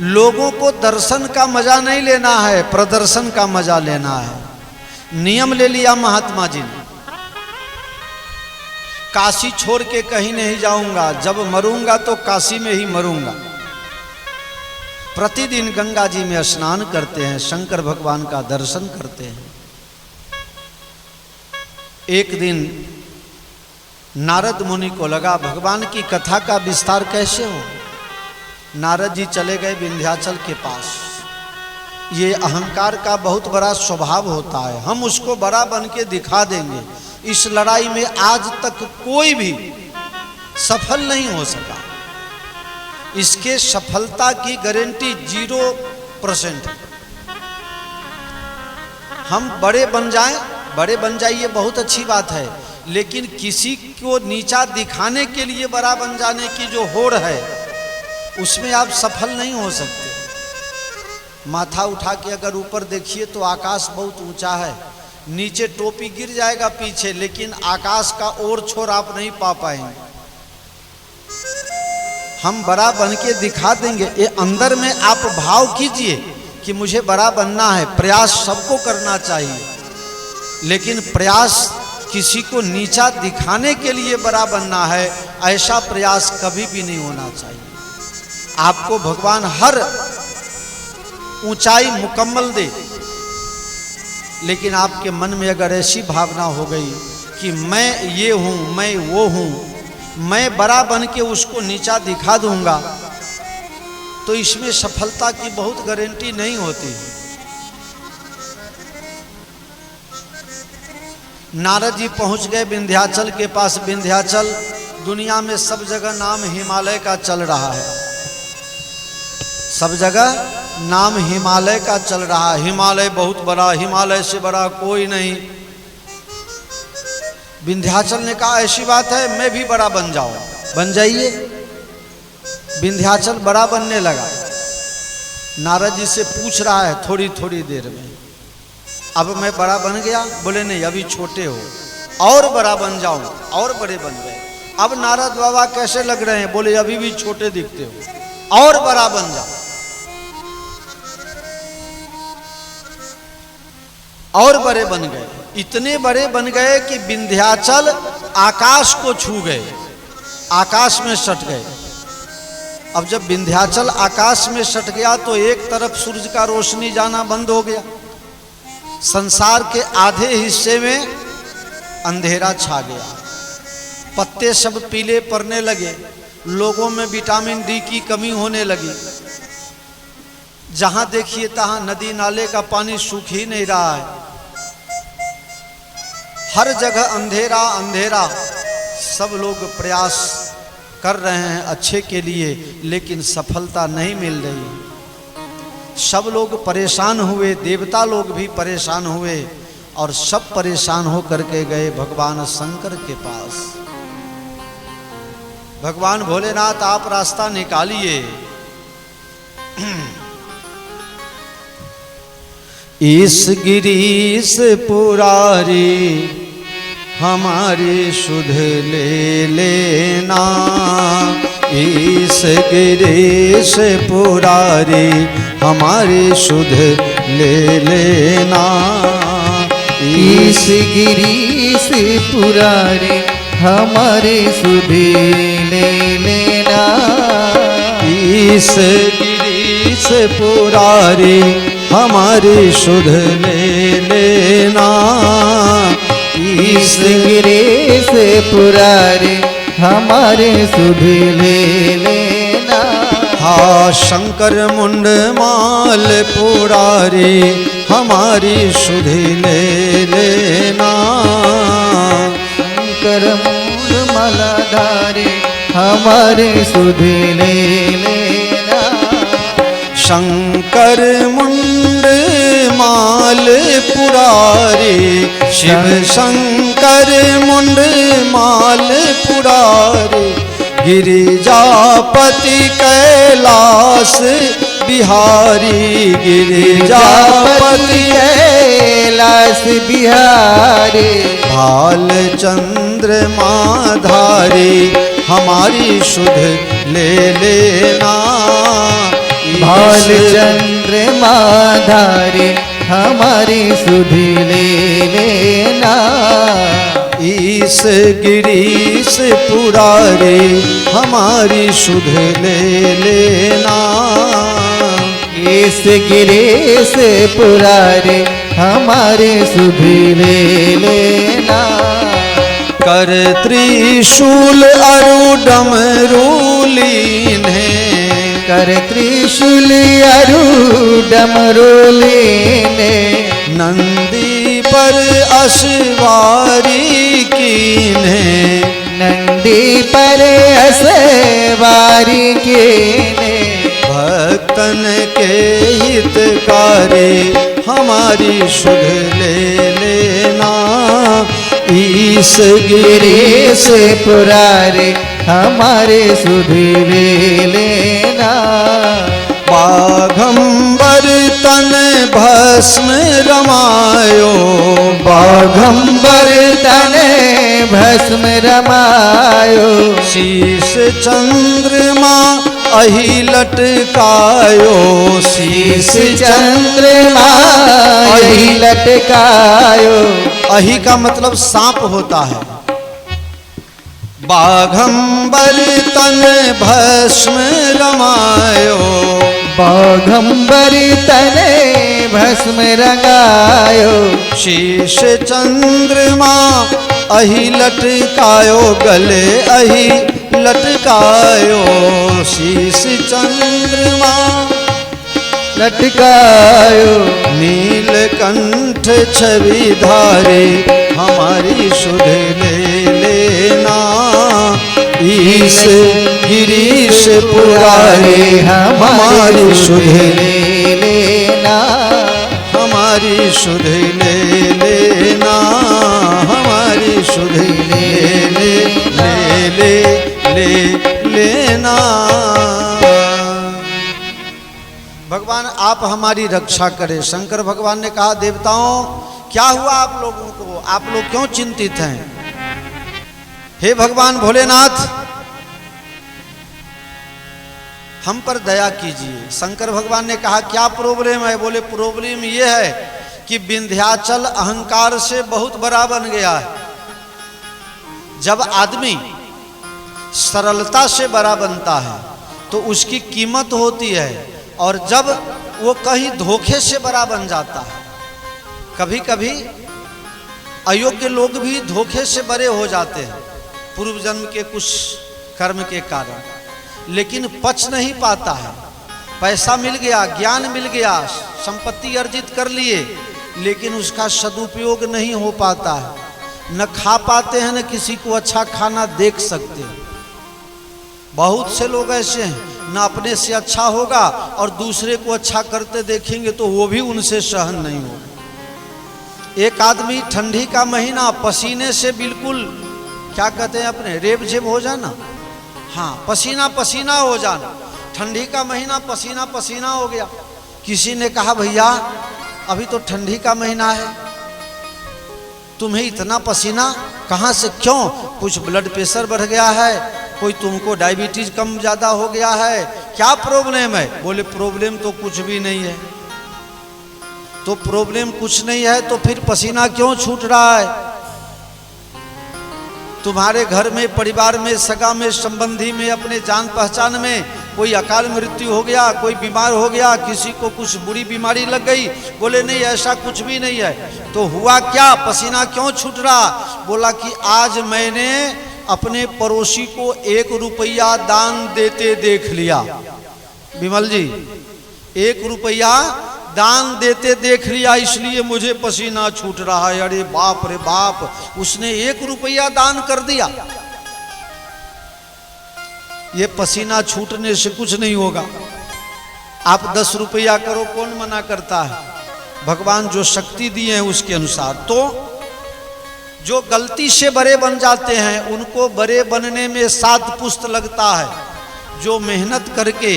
लोगों को दर्शन का मजा नहीं लेना है, प्रदर्शन का मजा लेना है। नियम ले लिया महात्मा जी ने, काशी छोड़ के कहीं नहीं जाऊंगा, जब मरूंगा तो काशी में ही मरूंगा। प्रतिदिन गंगा जी में स्नान करते हैं, शंकर भगवान का दर्शन करते हैं। एक दिन नारद मुनि को लगा भगवान की कथा का विस्तार कैसे हो। नारद जी चले गए विंध्याचल के पास। ये अहंकार का बहुत बड़ा स्वभाव होता है, हम उसको बड़ा बन के दिखा देंगे। इस लड़ाई में आज तक कोई भी सफल नहीं हो सका। इसके सफलता की गारंटी 0% है। हम बड़े बन जाएं, बड़े बन जाइए बहुत अच्छी बात है, लेकिन किसी को नीचा दिखाने के लिए बड़ा बन जाने की जो होड़ है उसमें आप सफल नहीं हो सकते। माथा उठा के अगर ऊपर देखिए तो आकाश बहुत ऊंचा है, नीचे टोपी गिर जाएगा पीछे, लेकिन आकाश का और छोर आप नहीं पा पाएंगे। हम बड़ा बन के दिखा देंगे, ये अंदर में आप भाव कीजिए कि मुझे बड़ा बनना है। प्रयास सबको करना चाहिए, लेकिन प्रयास किसी को नीचा दिखाने के लिए बड़ा बनना है, ऐसा प्रयास कभी भी नहीं होना चाहिए। आपको भगवान हर ऊंचाई मुकम्मल दे, लेकिन आपके मन में अगर ऐसी भावना हो गई कि मैं ये हूँ, मैं वो हूँ, मैं बड़ा बन के उसको नीचा दिखा दूंगा, तो इसमें सफलता की बहुत गारंटी नहीं होती। नारद जी पहुंच गए विंध्याचल के पास। विंध्याचल दुनिया में सब जगह नाम हिमालय का चल रहा है, सब जगह नाम हिमालय का चल रहा है। हिमालय बहुत बड़ा, हिमालय से बड़ा कोई नहीं। विंध्याचल ने कहा ऐसी बात है, मैं भी बड़ा बन जाऊं। बन जाइए। विंध्याचल बड़ा बनने लगा। नारद जी से पूछ रहा है थोड़ी थोड़ी देर में, अब मैं बड़ा बन गया? बोले नहीं, अभी छोटे हो, और बड़ा बन जाऊं। और बड़े बन गए। अब नारद बाबा कैसे लग रहे हैं? बोले अभी भी छोटे दिखते हो, और बड़ा बन जाओ। और बड़े बन गए, इतने बड़े बन गए कि विंध्याचल आकाश को छू गए, आकाश में सट गए। अब जब विंध्याचल आकाश में सट गया तो एक तरफ सूरज का रोशनी जाना बंद हो गया, संसार के आधे हिस्से में अंधेरा छा गया, पत्ते सब पीले पड़ने लगे, लोगों में विटामिन डी की कमी होने लगी। जहां देखिए तहां नदी नाले का पानी सूख ही नहीं रहा है, हर जगह अंधेरा अंधेरा। सब लोग प्रयास कर रहे हैं अच्छे के लिए, लेकिन सफलता नहीं मिल रही। सब लोग परेशान हुए, देवता लोग भी परेशान हुए, और सब परेशान होकर के गए भगवान शंकर के पास। भगवान भोलेनाथ आप रास्ता निकालिए। इस गिरीश पुरारी हमारी सुध ले लेना, इस गिरीश पुरारी हमारी सुध ले लेना, इस गिरीश पुरारी हमारे सुध ले लेना, इस गिरीश पुरारी हमारी सुध ले लेना, इस गिरीश पुरारी हमारे सुध ले लेना। हा शंकर मुंड माल पुरारी हमारी सुध ले लेना, शंकर मुंड मालाधारी हमारे सुध ले लेना, शंकर मुंड माल पुरारी, शिव शंकर मुंड माल पुरारी, गिरिजापति कैलाश बिहारी, गिरिजापति कैलाश बिहारी, भाल चंद्रमा धारी हमारी सुध ले लेना, भाल चंद्रमा धारी हमारी सुध ले लेना, इस गिरीश पुरारी हमारी सुध ले लेना, इस गिरीश पुरारी हमारे सुध ले लेना। कर त्रिशूल अरु डमरूलीन है, कर त्रिशूल अरु डमरूलीने, नंदी पर असवारी कीने, नंदी पर असवारी कीने, भक्तन के हितकारी हमारी सुध ले लेना, ईस गिरीश पुरारे हमारे सुधीरे लेना। बाघंबर तन भस्म रमायो, बाघंबर तने भस्म रमायो। शीश चंद्रमा अहि लटकायो, शीश चंद्रमा अहि लटकायो। अहि का मतलब सांप होता है। बाघंबर तन भस्म रमायो, बाघंबर तने भस्म रंगायो। शीश चंद्रमा अहि लटकायो, गले अहि लटकायो। शीश चंद्रमा लटकायो। नीलकंठ छवि धारे हमारी सुध ले लेना। ईस गिरीश पुरारे हमारी सुध ले लेना। हमारी सुध ले लेना। हमारी सुध ले लेना। भगवान आप हमारी रक्षा करें। शंकर भगवान ने कहा, देवताओं क्या हुआ आप लोगों को, आप लोग क्यों चिंतित हैं? हे भगवान भोलेनाथ, हम पर दया कीजिए। शंकर भगवान ने कहा, क्या प्रॉब्लम है? बोले, प्रॉब्लम ये है कि विंध्याचल अहंकार से बहुत बड़ा बन गया है। जब आदमी सरलता से बड़ा बनता है तो उसकी कीमत होती है, और जब वो कहीं धोखे से बड़ा बन जाता है, कभी कभी अयोग्य लोग भी धोखे से बड़े हो जाते हैं पूर्व जन्म के कुछ कर्म के कारण, लेकिन पच नहीं पाता है। पैसा मिल गया, ज्ञान मिल गया, संपत्ति अर्जित कर लिए, लेकिन उसका सदुपयोग नहीं हो पाता है। न खा पाते हैं, न किसी को अच्छा खाना देख सकते हैं। बहुत से लोग ऐसे हैं, न अपने से अच्छा होगा और दूसरे को अच्छा करते देखेंगे तो वो भी उनसे सहन नहीं होगा। एक आदमी ठंडी का महीना पसीने से बिल्कुल, क्या कहते हैं अपने, रेबझेब हो जाना, हाँ, पसीना पसीना हो जाना। ठंडी का महीना पसीना पसीना हो गया। किसी ने कहा, भैया अभी तो ठंडी का महीना है, तुम्हें इतना पसीना कहाँ से, क्यों? कुछ ब्लड प्रेशर बढ़ गया है, कोई तुमको डायबिटीज कम ज़्यादा हो गया है, क्या प्रॉब्लम है? बोले, प्रॉब्लम तो कुछ भी नहीं है। तो प्रॉब्लम कुछ नहीं है तो फिर पसीना क्यों छूट रहा है? तुम्हारे घर में, परिवार में, सगा में, संबंधी में, अपने जान पहचान में कोई अकाल मृत्यु हो गया, कोई बीमार हो गया, किसी को कुछ बुरी बीमारी लग गई। बोले, नहीं, ऐसा कुछ भी नहीं है। तो हुआ क्या, पसीना क्यों छूट रहा? बोला कि आज मैंने अपने पड़ोसी को 1 रुपया दान देते देख लिया। विमल जी, 1 रुपया दान देते देख लिया, इसलिए मुझे पसीना छूट रहा है। अरे बाप रे बाप, उसने 1 रुपया दान कर दिया। ये पसीना छूटने से कुछ नहीं होगा। आप 10 रुपया करो, कौन मना करता है? भगवान जो शक्ति दिए हैं उसके अनुसार। तो जो गलती से बड़े बन जाते हैं उनको बड़े बनने में 7 पुस्त लगता है। जो मेहनत करके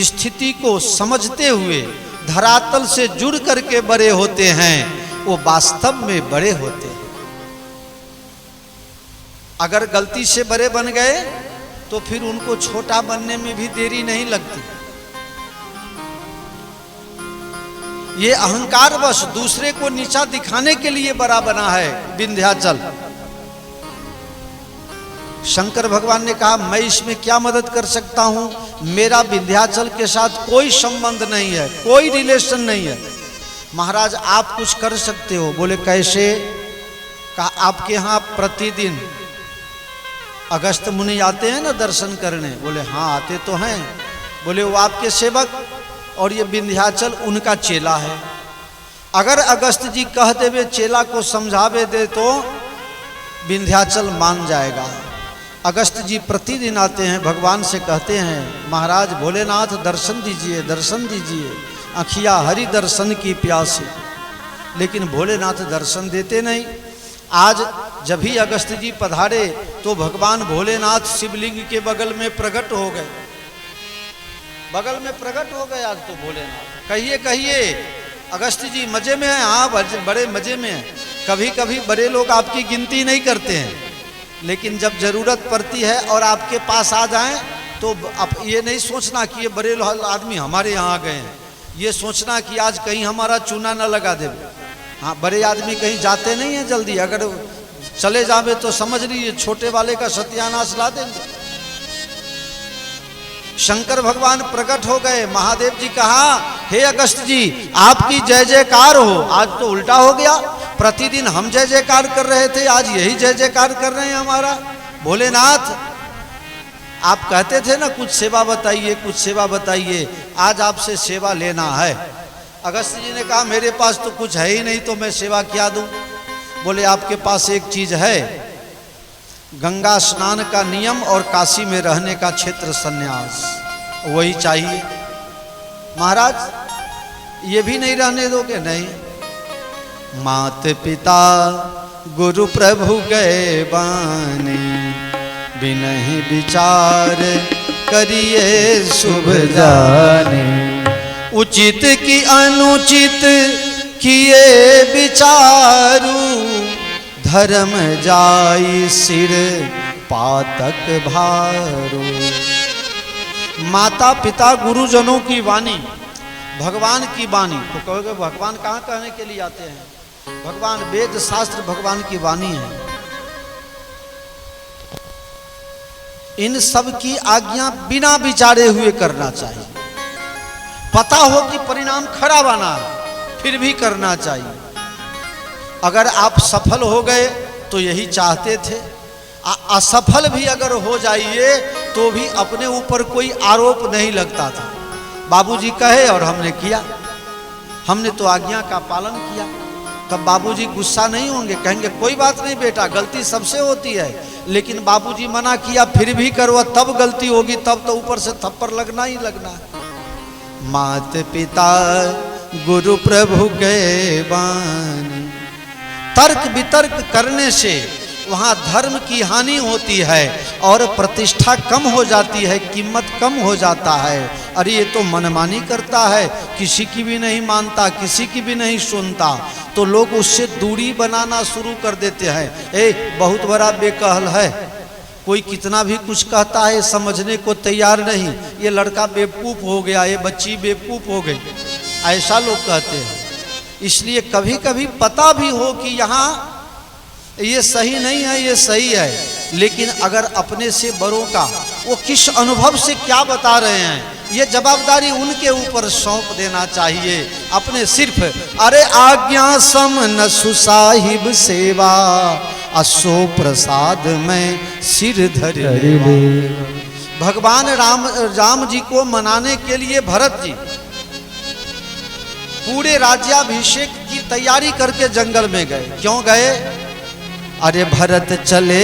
स्थिति को समझते हुए धरातल से जुड़ करके बड़े होते हैं, वो वास्तव में बड़े होते हैं। अगर गलती से बड़े बन गए तो फिर उनको छोटा बनने में भी देरी नहीं लगती। ये अहंकार वश दूसरे को नीचा दिखाने के लिए बड़ा बना है विंध्याचल। शंकर भगवान ने कहा, मैं इसमें क्या मदद कर सकता हूं? मेरा विंध्याचल के साथ कोई संबंध नहीं है, कोई रिलेशन नहीं है। महाराज आप कुछ कर सकते हो। बोले, कैसे? कहा, आपके यहाँ प्रतिदिन अगस्त मुनि आते हैं ना दर्शन करने? बोले, हाँ आते तो हैं। बोले, वो आपके सेवक और ये विंध्याचल उनका चेला है। अगर अगस्त जी कह देवे, चेला को समझावे दे, तो विंध्याचल मान जाएगा। अगस्त जी प्रतिदिन आते हैं, भगवान से कहते हैं, महाराज भोलेनाथ दर्शन दीजिए, दर्शन दीजिए, आँखिया हरि दर्शन की प्यासी। लेकिन भोलेनाथ दर्शन देते नहीं। आज जब ही अगस्त जी पधारे तो भगवान भोलेनाथ शिवलिंग के बगल में प्रकट हो गए। बगल में प्रकट हो गए आज तो भोलेनाथ। कहिए कहिए अगस्त जी मजे में हैं? हाँ बड़े मजे में हैं। कभी कभी बड़े लोग आपकी गिनती नहीं करते हैं, लेकिन जब जरूरत पड़ती है और आपके पास आ जाएं तो आप ये नहीं सोचना कि ये बड़े आदमी हमारे यहाँ आ गए हैं, ये सोचना कि आज कहीं हमारा चूना न लगा दे। हाँ, बड़े आदमी कहीं जाते नहीं हैं जल्दी, अगर चले जावे तो समझ लीजिए छोटे वाले का सत्यानाश ला देंगे। शंकर भगवान प्रकट हो गए। महादेव जी कहा, हे अगस्त जी आपकी जय जयकार हो। आज तो उल्टा हो गया, प्रतिदिन हम जय जयकार कर रहे थे, आज यही जय जयकार कर रहे हैं हमारा। भोलेनाथ आप कहते थे ना कुछ सेवा बताइए, कुछ सेवा बताइए, आज आपसे सेवा लेना है। अगस्त जी ने कहा मेरे पास तो कुछ है ही नहीं, तो मैं सेवा क्या दूं? बोले आपके पास एक चीज है, गंगा स्नान का नियम और काशी में रहने का क्षेत्र संन्यास, वही चाहिए। महाराज ये भी नहीं रहने दोगे? नहीं। मात पिता गुरु प्रभु गए बानी, बिनहि विचार करिए शुभ जाने। उचित की अनुचित किए विचारू, धर्म जाई सिर पातक भारू। माता पिता गुरुजनों की वाणी, भगवान की वाणी। तो कहोगे भगवान कहाँ कहने के लिए आते हैं? भगवान वेद शास्त्र भगवान की वाणी है। इन सब की आज्ञा बिना विचारे हुए करना चाहिए। पता हो कि परिणाम खराब आना है, फिर भी करना चाहिए। अगर आप सफल हो गए तो यही चाहते थे, असफल भी अगर हो जाइए तो भी अपने ऊपर कोई आरोप नहीं लगता था। बाबूजी कहे और हमने किया, हमने तो आज्ञा का पालन किया। तब बाबूजी गुस्सा नहीं होंगे, कहेंगे कोई बात नहीं बेटा, गलती सबसे होती है, लेकिन बाबूजी मना किया फिर भी करो, तब गलती होगी, तब तो ऊपर से थप्पड़ लगना ही लगना है। मात पिता गुरु प्रभु के बानी। तर्क वितर्क करने से वहाँ धर्म की हानि होती है और प्रतिष्ठा कम हो जाती है, कीमत कम हो जाता है। अरे ये तो मनमानी करता है, किसी की भी नहीं मानता, किसी की भी नहीं सुनता, तो लोग उससे दूरी बनाना शुरू कर देते हैं। बहुत बड़ा बेकहल है, कोई कितना भी कुछ कहता है समझने को तैयार नहीं, ये लड़का बेवकूफ़ हो गया, ये बच्ची बेवकूफ़ हो गई, ऐसा लोग कहते हैं। इसलिए कभी कभी पता भी हो कि यहाँ ये सही नहीं है, ये सही है, लेकिन अगर अपने से बड़ों का वो किस अनुभव से क्या बता रहे हैं, ये जवाबदारी उनके ऊपर सौंप देना चाहिए। अपने सिर्फ अरे आज्ञा सम न सुसाहिब सेवा, असो प्रसाद में सिर धर ले। भगवान राम जी को मनाने के लिए भरत जी पूरे राज्याभिषेक की तैयारी करके जंगल में गए। क्यों गए? अरे भरत चले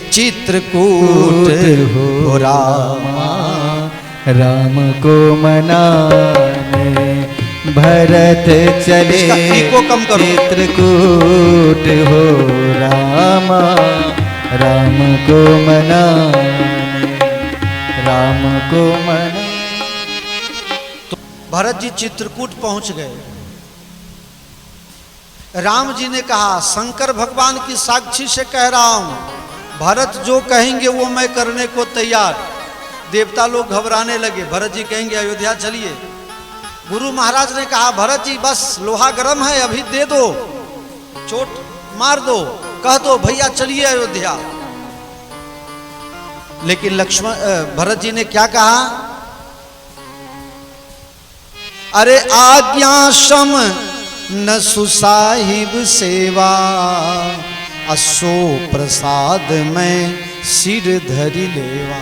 चित्रकूट हो रामा, राम को मनाने भरत चले चित्रकूट हो रामा, राम को मनाने, राम को मना। तो भरत जी चित्रकूट पहुंच गए। राम जी ने कहा, शंकर भगवान की साक्षी से कह रहा हूं, भरत जो कहेंगे वो मैं करने को तैयार। देवता लोग घबराने लगे। भरत जी कहेंगे अयोध्या चलिए। गुरु महाराज ने कहा, भरत जी बस लोहा गर्म है, अभी दे दो, चोट मार दो, कह दो भैया चलिए अयोध्या। लेकिन भरत जी ने क्या कहा? अरे आज्ञा सम न सुसाहिब सेवा, असो प्रसाद में सिर धरि लेवा।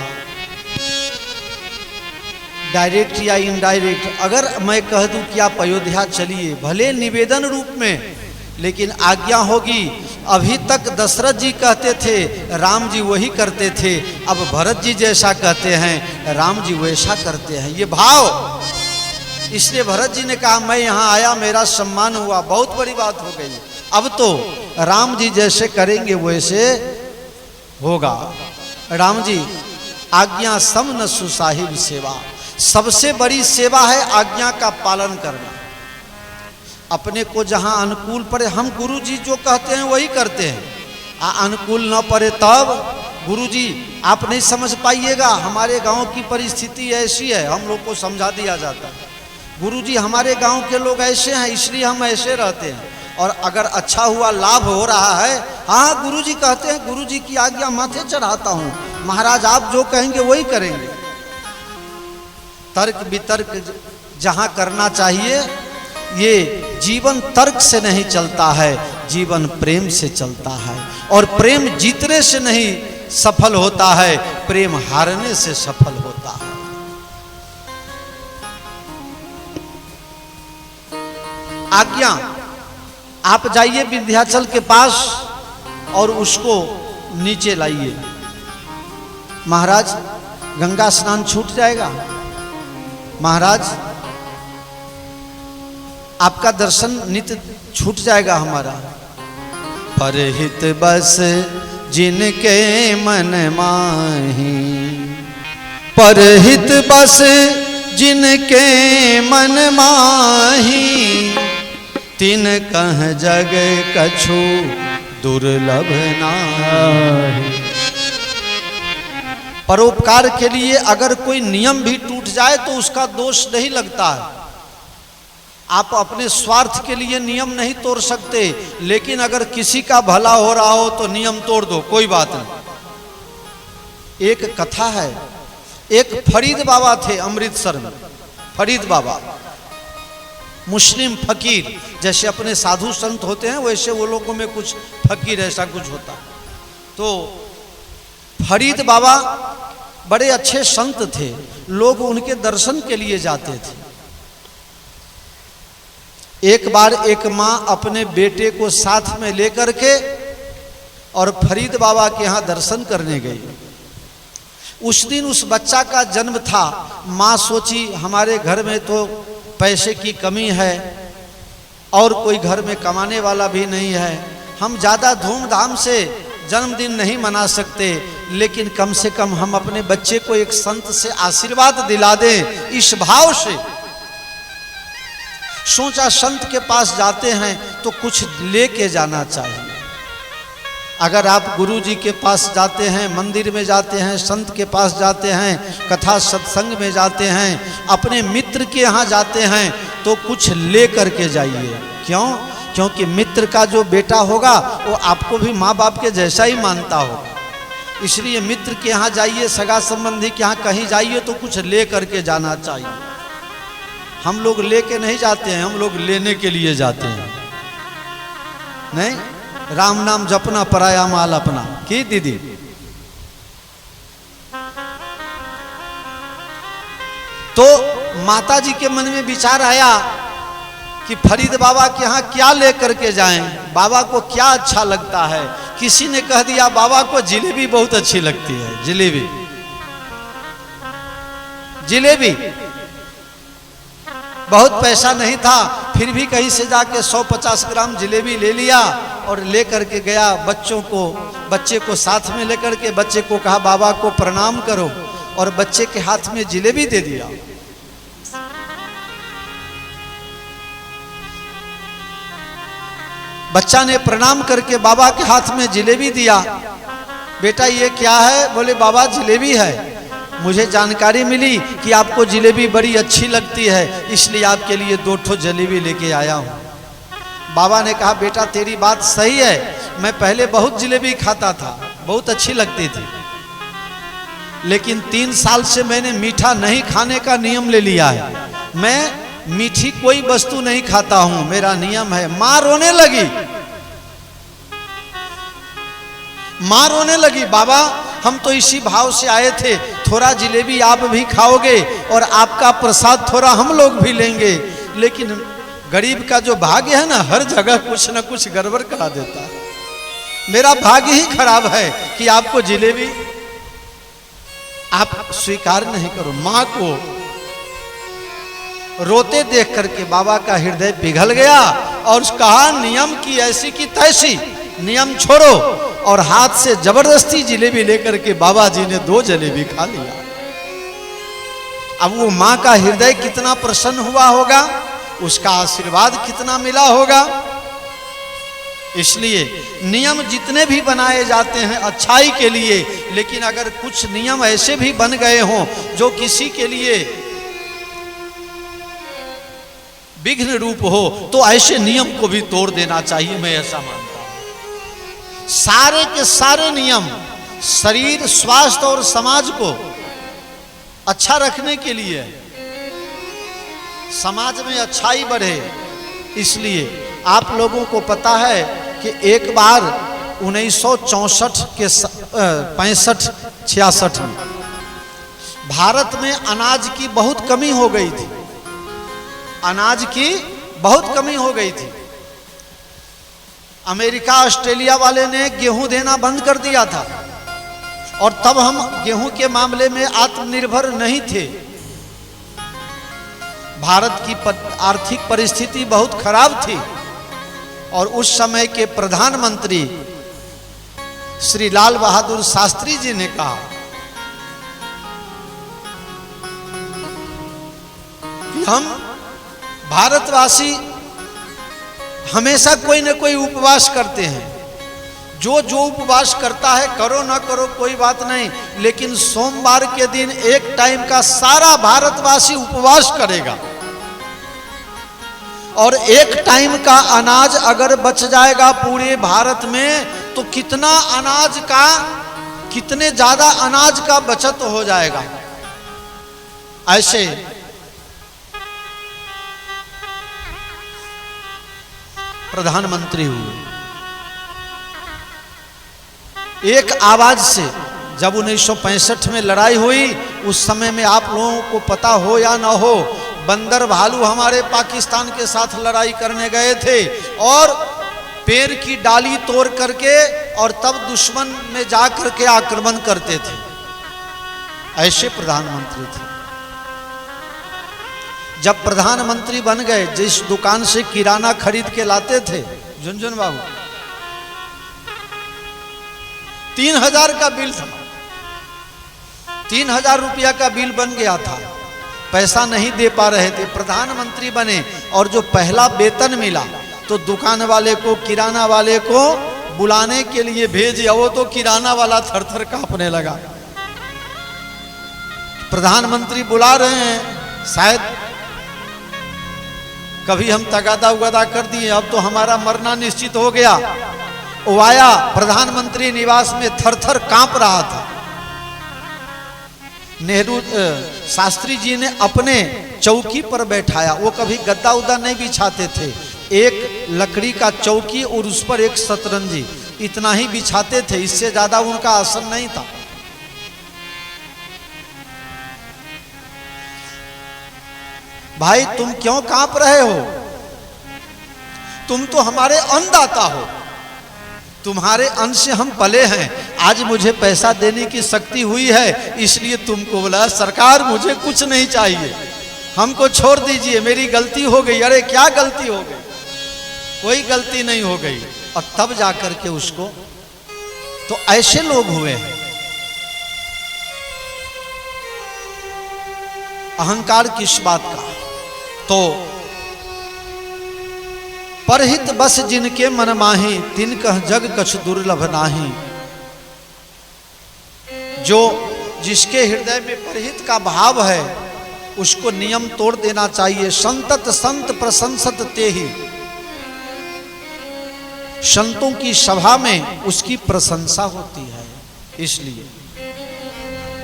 डायरेक्ट या इनडायरेक्ट अगर मैं कह दूं कि आप अयोध्या चलिए, भले निवेदन रूप में, लेकिन आज्ञा होगी। अभी तक दशरथ जी कहते थे, राम जी वही करते थे, अब भरत जी जैसा कहते हैं, राम जी वैसा करते हैं, ये भाव। इसलिए भरत जी ने कहा मैं यहाँ आया, मेरा सम्मान हुआ, बहुत बड़ी बात हो गई, अब तो राम जी जैसे करेंगे वैसे होगा। राम जी आज्ञा सम न सुसाहिब सेवा, सबसे बड़ी सेवा है आज्ञा का पालन करना। अपने को जहां अनुकूल पड़े, हम गुरु जी जो कहते हैं वही करते हैं। अनुकूल न पड़े तब गुरु जी आप नहीं समझ पाइएगा, हमारे गांव की परिस्थिति ऐसी है, हम लोग को समझा दिया जाता है। गुरु जी हमारे गांव के लोग ऐसे हैं इसलिए हम ऐसे रहते हैं, और अगर अच्छा हुआ लाभ हो रहा है, हाँ गुरु जी कहते हैं, गुरु जी की आज्ञा माथे चढ़ाता हूं, महाराज आप जो कहेंगे वही करेंगे। तर्क वितर्क जहां करना चाहिए, ये जीवन तर्क से नहीं चलता है, जीवन प्रेम से चलता है। और प्रेम जीतने से नहीं सफल होता है, प्रेम हारने से सफल होता है। आज्ञा, आप जाइए विंध्याचल के पास और उसको नीचे लाइए। महाराज गंगा स्नान छूट जाएगा, महाराज आपका दर्शन नित्य छूट जाएगा हमारा। परहित बस जिनके मन माही, परहित बस जिनके मन माही, तिन कह जग कछु दुर्लभ नाहि। परोपकार के लिए अगर कोई नियम भी टूट जाए तो उसका दोष नहीं लगता है। आप अपने स्वार्थ के लिए नियम नहीं तोड़ सकते, लेकिन अगर किसी का भला हो रहा हो तो नियम तोड़ दो, कोई बात नहीं। एक कथा है, एक फरीद बाबा थे अमृतसर में। फरीद बाबा मुस्लिम फकीर, जैसे अपने साधु संत होते हैं वैसे वो लोगों में कुछ फकीर ऐसा कुछ होता। तो फरीद बाबा बड़े अच्छे संत थे, लोग उनके दर्शन के लिए जाते थे। एक बार एक माँ अपने बेटे को साथ में लेकर के और फरीद बाबा के यहाँ दर्शन करने गई। उस दिन उस बच्चा का जन्म था। माँ सोची हमारे घर में तो पैसे की कमी है और कोई घर में कमाने वाला भी नहीं है, हम ज़्यादा धूमधाम से जन्मदिन नहीं मना सकते, लेकिन कम से कम हम अपने बच्चे को एक संत से आशीर्वाद दिला दें। इस भाव से सोचा संत के पास जाते हैं तो कुछ लेके जाना चाहिए। अगर आप गुरु जी के पास जाते हैं, मंदिर में जाते हैं, संत के पास जाते हैं, कथा सत्संग में जाते हैं, अपने मित्र के यहाँ जाते हैं तो कुछ ले करके जाइए। क्यों? क्योंकि मित्र का जो बेटा होगा वो आपको भी माँ बाप के जैसा ही मानता होगा। इसलिए मित्र के यहाँ जाइए, सगा संबंधी के यहाँ कहीं जाइए तो कुछ ले करके जाना चाहिए। हम लोग लेके नहीं जाते हैं, हम लोग लेने के लिए जाते हैं। नहीं, राम नाम जपना पराया माल अपना की दीदी। तो माता जी के मन में विचार आया कि फरीद बाबा के यहाँ क्या लेकर के जाएं, बाबा को क्या अच्छा लगता है। किसी ने कह दिया बाबा को जिलेबी बहुत अच्छी लगती है, जिलेबी। जिलेबी बहुत पैसा नहीं था, फिर भी कहीं से जाके 100-50 ग्राम जिलेबी ले लिया और लेकर के गया। बच्चे को साथ में लेकर के बच्चे को कहा बाबा को प्रणाम करो, और बच्चे के हाथ में जिलेबी दे दिया। बच्चा ने प्रणाम करके बाबा के हाथ में जिलेबी दिया। बेटा ये क्या है? बोले बाबा जिलेबी है, मुझे जानकारी मिली कि आपको जिलेबी बड़ी अच्छी लगती है, इसलिए आपके लिए 2 ठो जलेबी लेके आया हूँ। बाबा ने कहा बेटा तेरी बात सही है, मैं पहले बहुत जिलेबी खाता था, बहुत अच्छी लगती थी, लेकिन 3 साल से मैंने मीठा नहीं खाने का नियम ले लिया है। मैं मीठी कोई वस्तु नहीं खाता हूं, मेरा नियम है। मां रोने लगी, मां रोने लगी। बाबा हम तो इसी भाव से आए थे, थोड़ा जिलेबी आप भी खाओगे और आपका प्रसाद थोड़ा हम लोग भी लेंगे। लेकिन गरीब का जो भाग्य है ना, हर जगह कुछ ना कुछ गड़बड़ करा देता है। मेरा भाग्य ही खराब है कि आपको जिलेबी आप स्वीकार नहीं करो। मां को रोते देख करके बाबा का हृदय पिघल गया और कहा नियम की ऐसी की तैसी, नियम छोड़ो। और हाथ से जबरदस्ती जिलेबी लेकर के बाबा जी ने 2 जलेबी खा लिया। अब वो माँ का हृदय कितना प्रसन्न हुआ होगा, उसका आशीर्वाद कितना मिला होगा। इसलिए नियम जितने भी बनाए जाते हैं अच्छाई के लिए, लेकिन अगर कुछ नियम ऐसे भी बन गए हों जो किसी के लिए विघ्न रूप हो, तो ऐसे नियम को भी तोड़ देना चाहिए। मैं ऐसा मानता हूं सारे के सारे नियम शरीर, स्वास्थ्य और समाज को अच्छा रखने के लिए, समाज में अच्छाई बढ़े। इसलिए आप लोगों को पता है कि एक बार 1964 के 65-66 में भारत में अनाज की बहुत कमी हो गई थी। अनाज की बहुत कमी हो गई थी। अमेरिका, ऑस्ट्रेलिया वाले ने गेहूं देना बंद कर दिया था और तब हम गेहूं के मामले में आत्मनिर्भर नहीं थे। भारत की आर्थिक परिस्थिति बहुत खराब थी और उस समय के प्रधानमंत्री श्री लाल बहादुर शास्त्री जी ने कहा कि हम भारतवासी हमेशा कोई न कोई उपवास करते हैं। जो उपवास करता है, करो ना करो कोई बात नहीं, लेकिन सोमवार के दिन एक टाइम का सारा भारतवासी उपवास करेगा और एक टाइम का अनाज अगर बच जाएगा पूरे भारत में तो कितने ज्यादा अनाज का बचत हो जाएगा। ऐसे प्रधानमंत्री हुए। एक आवाज से जब 1965 में लड़ाई हुई, उस समय में आप लोगों को पता हो या ना हो, बंदर भालू हमारे पाकिस्तान के साथ लड़ाई करने गए थे और पेड़ की डाली तोड़ करके और तब दुश्मन में जा करके आक्रमण करते थे। ऐसे प्रधानमंत्री थे। जब प्रधानमंत्री बन गए, जिस दुकान से किराना खरीद के लाते थे झुनझुन बाबू, 3000 का बिल था, 3000 रुपया का बिल बन गया था, पैसा नहीं दे पा रहे थे। प्रधानमंत्री बने और जो पहला वेतन मिला तो दुकान वाले को, किराना वाले को बुलाने के लिए भेजे। वो तो किराना वाला थर थर कांपने लगा। प्रधानमंत्री बुला रहे हैं, शायद कभी हम तगादा उगादा कर दिए, अब तो हमारा मरना निश्चित हो गया। वो आया, प्रधानमंत्री निवास में थर थर कांप रहा था। नेहरू शास्त्री जी ने अपने चौकी पर बैठाया। वो कभी गद्दा उद्दा नहीं बिछाते थे, एक लकड़ी का चौकी और उस पर एक शतरंजी, इतना ही बिछाते थे, इससे ज्यादा उनका आसन नहीं था। भाई तुम क्यों कांप रहे हो? तुम तो हमारे अन्नदाता हो, तुम्हारे अन्न से हम पले हैं। आज मुझे पैसा देने की शक्ति हुई है, इसलिए तुमको बोला। सरकार मुझे कुछ नहीं चाहिए, हमको छोड़ दीजिए, मेरी गलती हो गई। अरे क्या गलती हो गई? कोई गलती नहीं हो गई। और तब जाकर के उसको, तो ऐसे लोग हुए हैं। अहंकार किस बात का? तो परहित बस जिनके मन माही, तिनकह जग कछ दुर्लभ नाही। जो जिसके हृदय में परहित का भाव है उसको नियम तोड़ देना चाहिए। संतत संत प्रशंसत तेहि, संतों की सभा में उसकी प्रशंसा होती है। इसलिए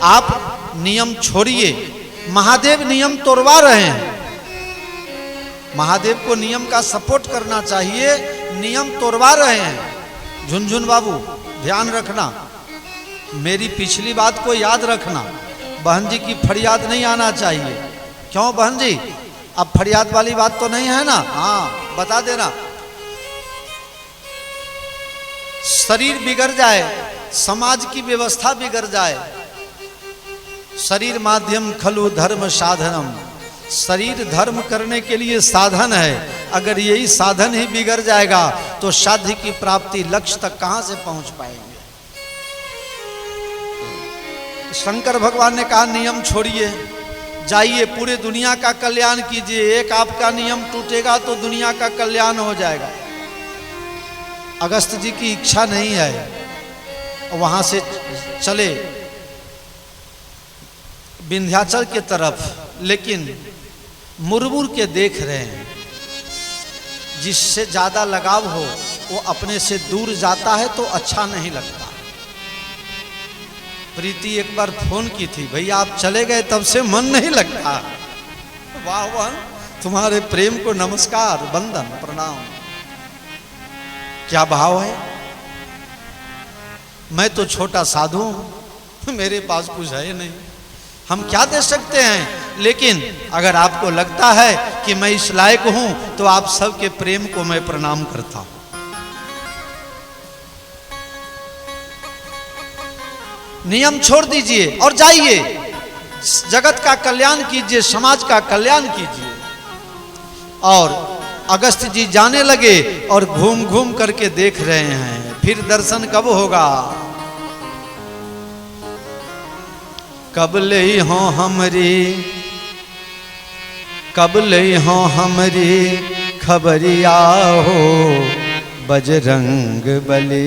आप नियम छोड़िए। महादेव नियम तोड़वा रहे हैं, महादेव को नियम का सपोर्ट करना चाहिए, नियम तोड़वा रहे हैं। झुनझुन बाबू ध्यान रखना, मेरी पिछली बात को याद रखना। बहन जी की फरियाद नहीं आना चाहिए। क्यों बहन जी, अब फरियाद वाली बात तो नहीं है ना? हाँ बता देना। शरीर बिगड़ जाए, समाज की व्यवस्था बिगड़ जाए। शरीर माध्यम खलु धर्म साधनम, शरीर धर्म करने के लिए साधन है, अगर यही साधन ही बिगड़ जाएगा तो साध्य की प्राप्ति लक्ष्य तक कहां से पहुंच पाएंगे। शंकर भगवान ने कहा नियम छोड़िए, जाइए पूरे दुनिया का कल्याण कीजिए, एक आपका नियम टूटेगा तो दुनिया का कल्याण हो जाएगा। अगस्त जी की इच्छा नहीं है, वहां से चले विंध्याचल के तरफ, लेकिन मुरमुर के देख रहे हैं जिससे ज्यादा लगाव हो वो अपने से दूर जाता है तो अच्छा नहीं लगता। प्रीति एक बार फोन की थी, भैया आप चले गए तब से मन नहीं लगता। वाह वाह, तुम्हारे प्रेम को नमस्कार, वंदन, प्रणाम। क्या भाव है। मैं तो छोटा साधु हूं, मेरे पास कुछ है नहीं, हम क्या दे सकते हैं। लेकिन अगर आपको लगता है कि मैं इस लायक हूं तो आप सबके प्रेम को मैं प्रणाम करता हूं। नियम छोड़ दीजिए और जाइए, जगत का कल्याण कीजिए, समाज का कल्याण कीजिए। और अगस्त जी जाने लगे और घूम घूम करके देख रहे हैं फिर दर्शन कब होगा। कब ले हो हमरी, कब ले हो हमरी खबरिया हो बजरंग बली।